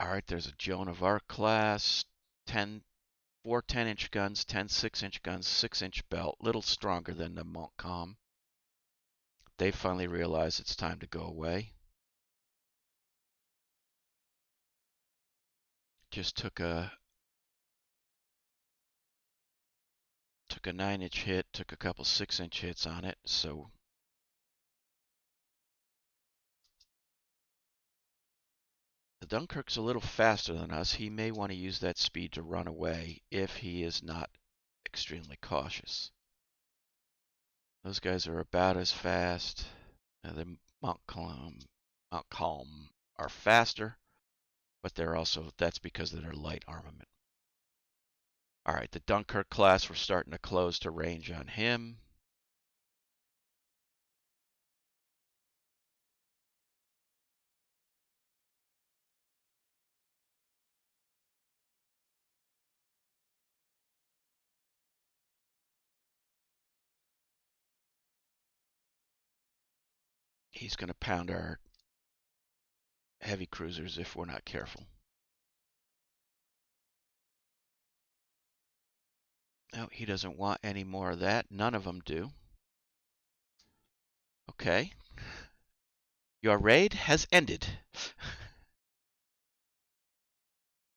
All right, there's a Joan of Arc class, 4 10-inch guns, 10 6-inch guns, 6-inch belt, little stronger than the Montcalm. They finally realize it's time to go away. Just took a 9-inch hit, took a couple 6-inch hits on it, so the Dunkirk's a little faster than us. He may want to use that speed to run away if he is not extremely cautious. Those guys are about as fast. The Montcalm are faster, but that's because of their light armament. All right, the Dunkirk class, we're starting to close to range on him. He's going to pound our heavy cruisers if we're not careful. No, he doesn't want any more of that. None of them do. Okay. Your raid has ended.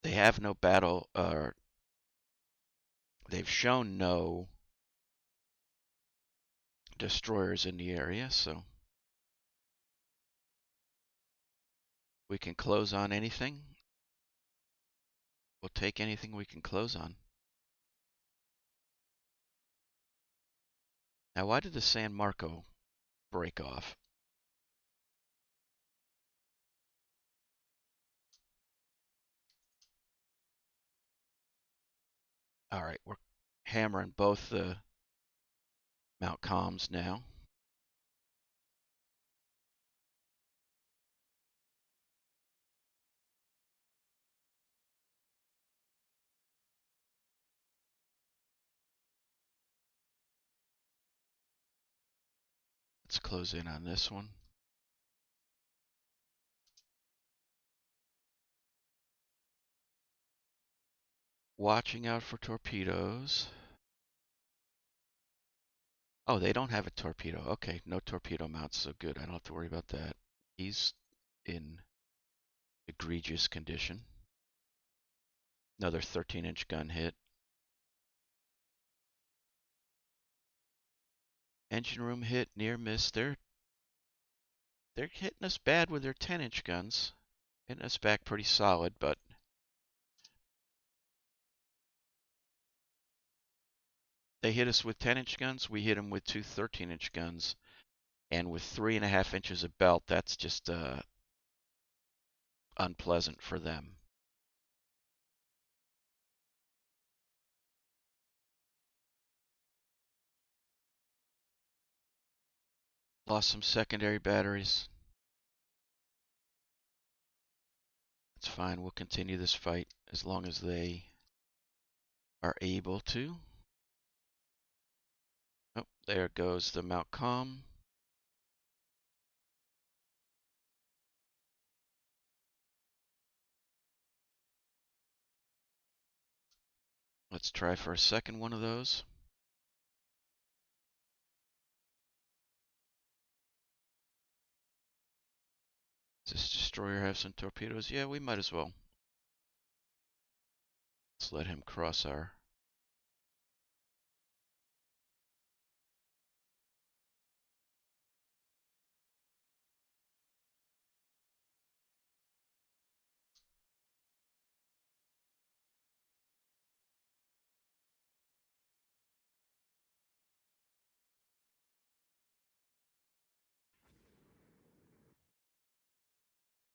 They have no battle, or they've shown no destroyers in the area, so we can close on anything. We'll take anything we can close on. Now, why did the San Marco break off? All right, we're hammering both the mount comms now. Let's close in on this one. Watching out for torpedoes. Oh, they don't have a torpedo. Okay, no torpedo mounts, so good. I don't have to worry about that. He's in egregious condition. Another 13-inch gun hit. Engine room hit, near miss. They're hitting us bad with their 10-inch guns. Hitting us back pretty solid, but they hit us with 10-inch guns. We hit them with two 13-inch guns. And with 3.5 inches of belt, that's just unpleasant for them. Lost some secondary batteries. It's fine. We'll continue this fight as long as they are able to. Oh, there goes the Mount Com. Let's try for a second one of those. Does this destroyer have some torpedoes? Yeah, we might as well. Let's let him cross our...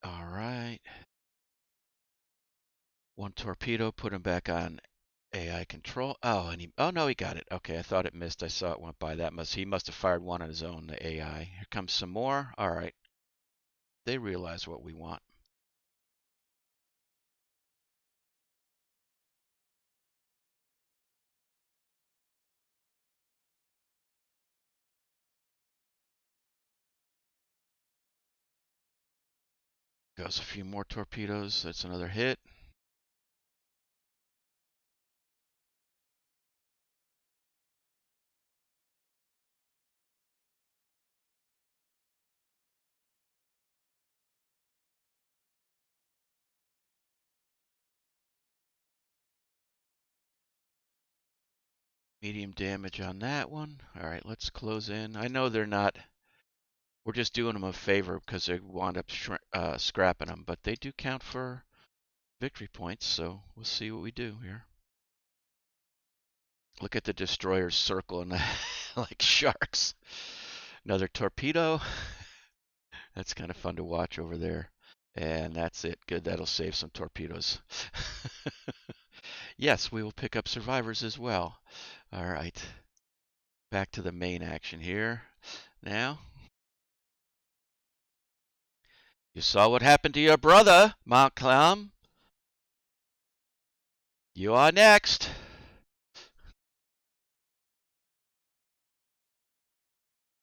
All right. One torpedo, put him back on AI control. Oh, and oh no, he got it. Okay, I thought it missed. I saw it went by. He must have fired one on his own, the AI. Here comes some more. All right. They realize what we want. Goes a few more torpedoes. That's another hit. Medium damage on that one. All right, let's close in. I know they're not... We're just doing them a favor because they wound up scrapping them, but they do count for victory points, so we'll see what we do here. Look at the destroyers circling like sharks. Another torpedo. That's kind of fun to watch over there. And that's it. Good. That'll save some torpedoes. Yes, we will pick up survivors as well. All right. Back to the main action here. Now, you saw what happened to your brother, Montcalm. You are next.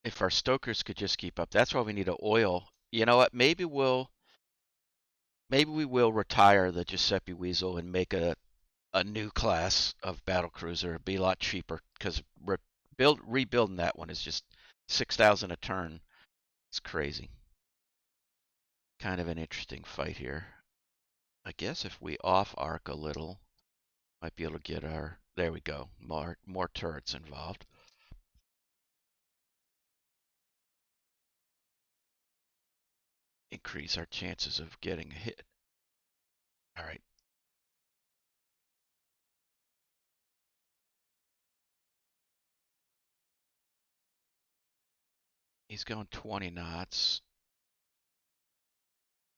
If our stokers could just keep up, that's why we need an oil. You know what? Maybe we will retire the Giuseppe Weasel and make a new class of battlecruiser. It'd be a lot cheaper because rebuilding that one is just 6,000 a turn. It's crazy. Kind of an interesting fight here. I guess if we off arc a little, might be able to get our... There we go. More turrets involved. Increase our chances of getting a hit. All right. He's going 20 knots.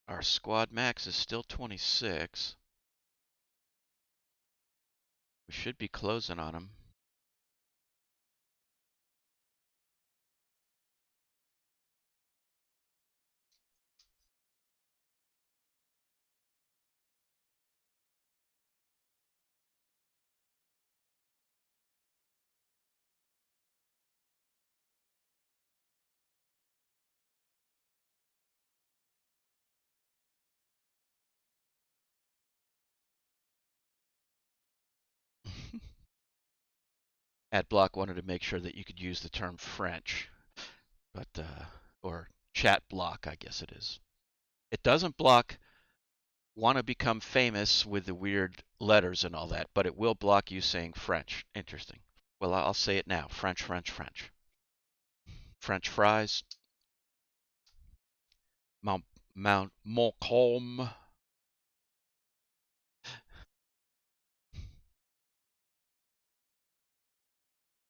Our squad max is still 26. We should be closing on them. Adblock wanted to make sure that you could use the term French, but or chat block, I guess it is. It doesn't block want to become famous with the weird letters and all that, but it will block you saying French. Interesting. Well, I'll say it now. French, French, French. French fries. Mount Montcalm.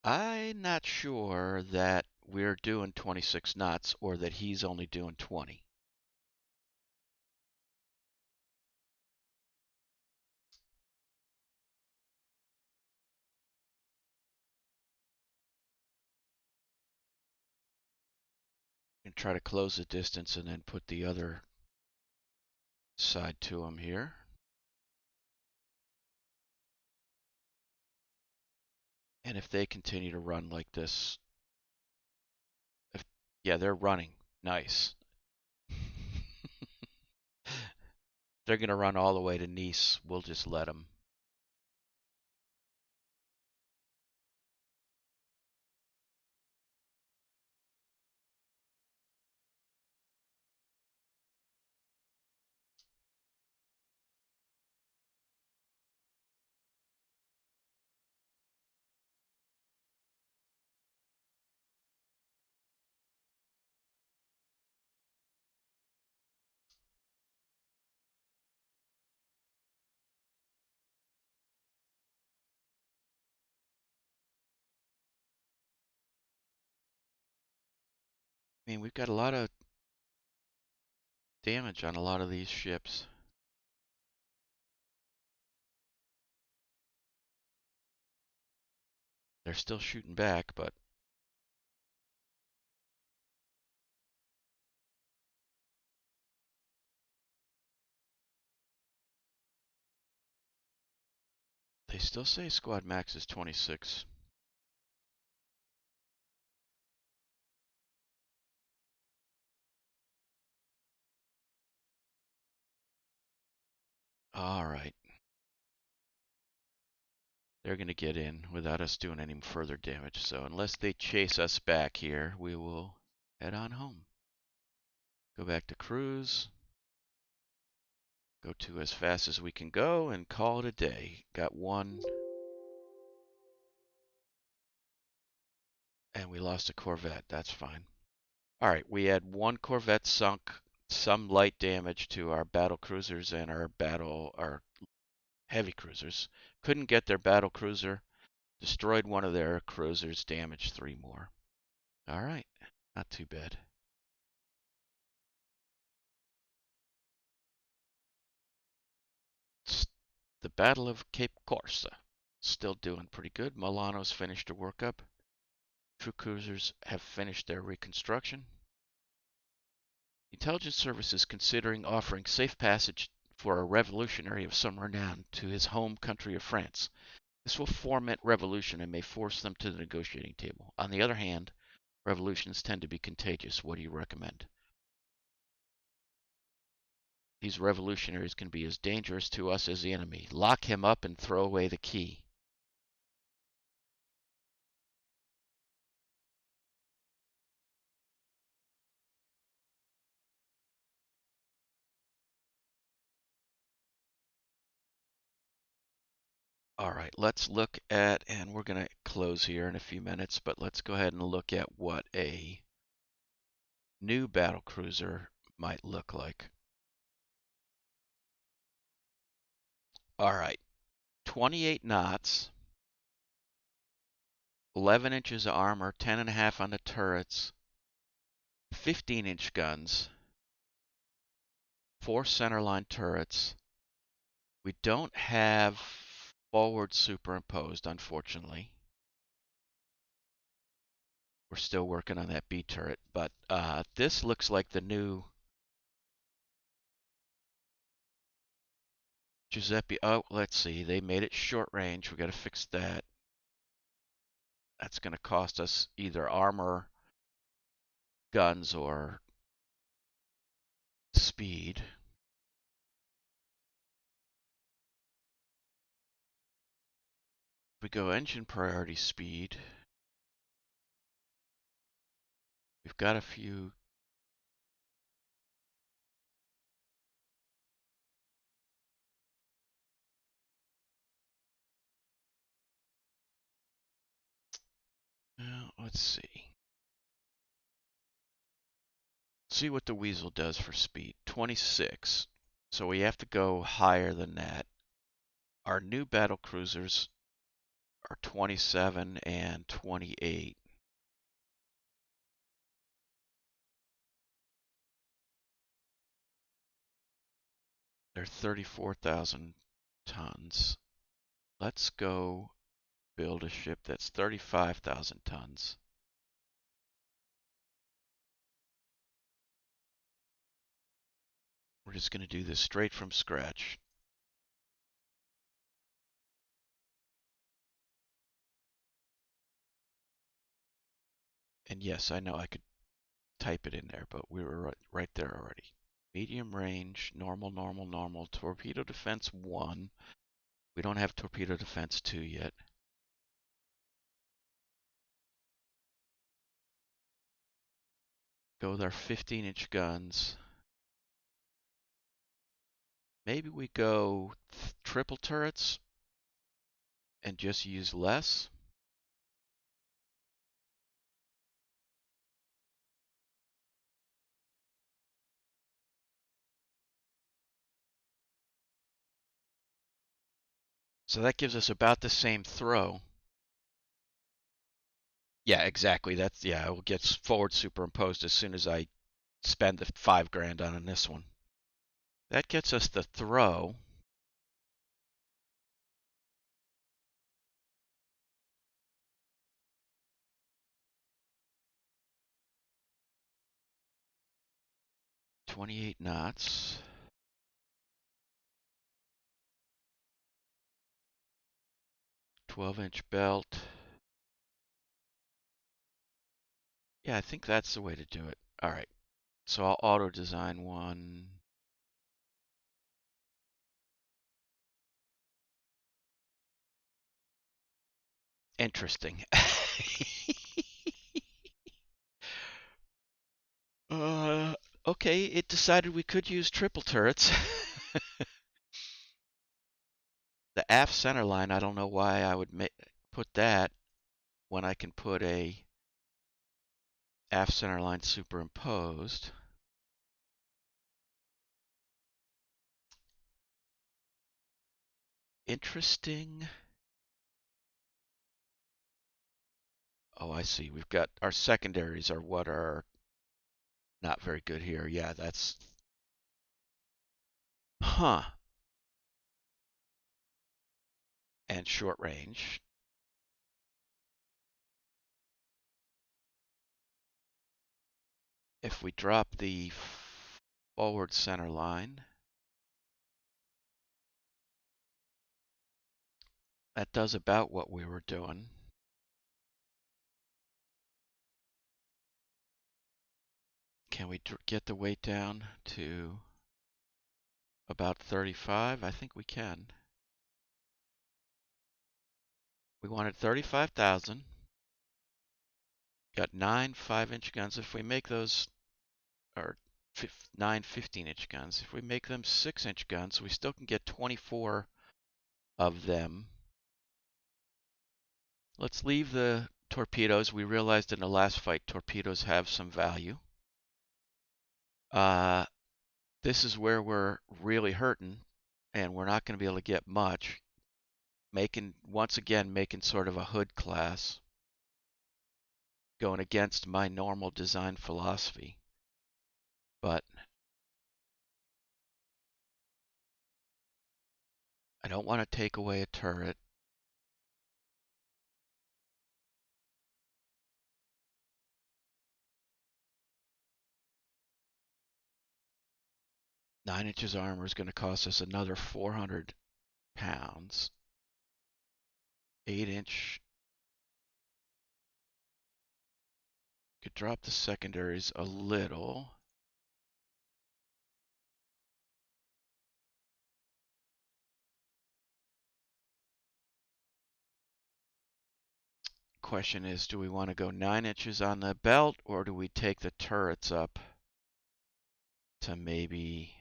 I'm not sure that we're doing 26 knots or that he's only doing 20. And try to close the distance and then put the other side to him here. And if they continue to run like this, yeah, they're running. Nice. They're going to run all the way to Nice. We'll just let them. I mean, we've got a lot of damage on a lot of these ships. They're still shooting back, but they still say squad max is 26. All right. They're going to get in without us doing any further damage. So unless they chase us back here, we will head on home. Go back to cruise. Go to as fast as we can go and call it a day. Got one. And we lost a Corvette. That's fine. All right. We had one Corvette sunk, some light damage to our battle cruisers and our heavy cruisers. Couldn't get their battle cruiser. Destroyed one of their cruisers, damaged 3 more. All right, not too bad. The Battle of Cape Corsa. Still doing pretty good. Milano's finished her workup. True cruisers have finished their reconstruction. Intelligence Service is considering offering safe passage for a revolutionary of some renown to his home country of France. This will foment revolution and may force them to the negotiating table. On the other hand, revolutions tend to be contagious. What do you recommend? These revolutionaries can be as dangerous to us as the enemy. Lock him up and throw away the key. All right, let's look at, and we're going to close here in a few minutes, but let's go ahead and look at what a new battle cruiser might look like. All right, 28 knots, 11 inches of armor, 10.5 on the turrets, 15-inch guns, 4 centerline turrets. We don't have forward superimposed, unfortunately. We're still working on that B turret, but this looks like the new Giuseppe. Oh, let's see. They made it short range. We got to fix that. That's going to cost us either armor, guns, or speed. If we go engine priority speed, we've got a few. Let's see. See what the Weasel does for speed. 26. So we have to go higher than that. Our new battle cruisers are 27 and 28. They're 34,000 tons. Let's go build a ship that's 35,000 tons. We're just going to do this straight from scratch. And yes, I know I could type it in there, but we were right there already. Medium range, normal, normal, normal, torpedo defense 1. We don't have torpedo defense 2 yet. Go with our 15-inch guns. Maybe we go triple turrets and just use less. So that gives us about the same throw. Yeah, exactly. That's, yeah, it will get forward superimposed as soon as I spend the $5,000 on this one. That gets us the throw. $28 knots. 12-inch belt. Yeah, I think that's the way to do it. All right. So I'll auto design one. Interesting. uh, okay, it decided we could use triple turrets. The aft center line, I don't know why I would put that when I can put a aft center line superimposed. Interesting. Oh, I see. We've got our secondaries are what are not very good here. Yeah, that's. Huh. And short range. If we drop the forward center line, that does about what we were doing. Can we get the weight down to about 35? I think we can. We wanted 35,000. Got 9 5-inch guns. If we make those, or 9 15-inch guns, if we make them 6-inch guns, we still can get 24 of them. Let's leave the torpedoes. We realized in the last fight torpedoes have some value. This is where we're really hurting, and we're not going to be able to get much. Once again, making sort of a hood class, going against my normal design philosophy. But I don't want to take away a turret. Nine inches armor is going to cost us another 400 pounds. 8 inch could drop the secondaries a little. Question is, do we want to go 9 inches on the belt, or do we take the turrets up to maybe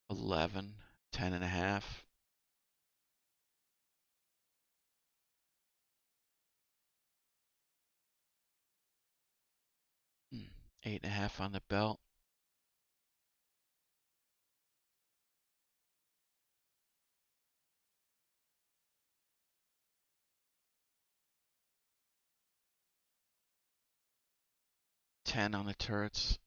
11, 10 and a half? Hmm, 8.5 on the belt. Ten on the turrets.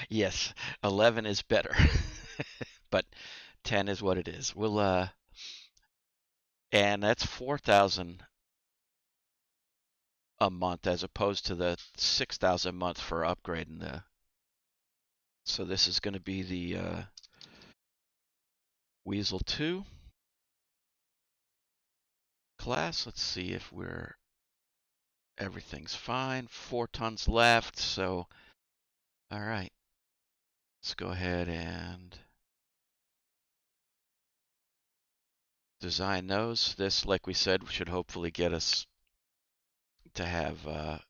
Yes, 11 is better, but 10 is what it is. And that's 4,000 a month as opposed to the 6,000 a month for upgrading the. So this is going to be the Weasel 2 class. Let's see if everything's fine. 4 tons left. So, all right, let's go ahead and design those. This, like we said, should hopefully get us to have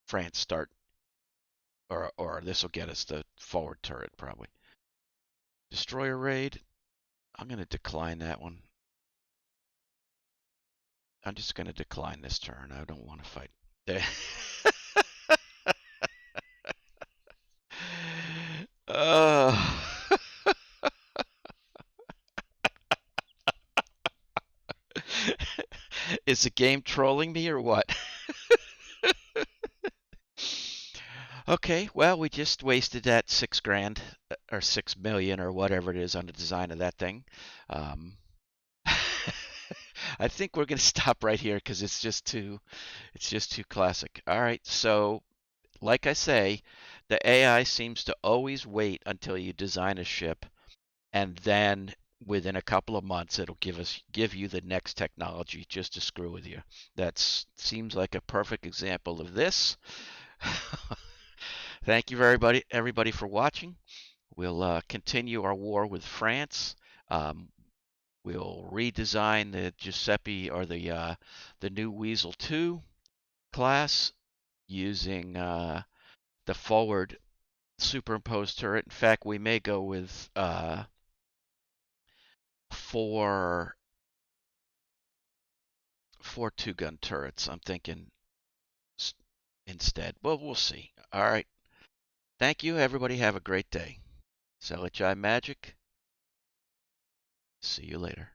France start, or this will get us the forward turret probably. Destroyer raid. I'm going to decline that one. I'm just going to decline this turn. I don't want to fight. uh, is the game trolling me or what? Okay, well, we just wasted that 6 grand or 6 million or whatever it is on the design of that thing. Um, I think we're gonna stop right here because it's just too classic. All right, so like I say, the AI seems to always wait until you design a ship, and then within a couple of months it'll give you the next technology just to screw with you. That seems like a perfect example of this. Thank you everybody for watching. We'll continue our war with France. Um, we'll redesign the Giuseppe or the new Weasel 2 class using the forward superimposed turret. In fact, we may go with 4 2-gun turrets. I'm thinking instead. Well, we'll see. All right. Thank you, everybody. Have a great day. LHI-Magic. See you later.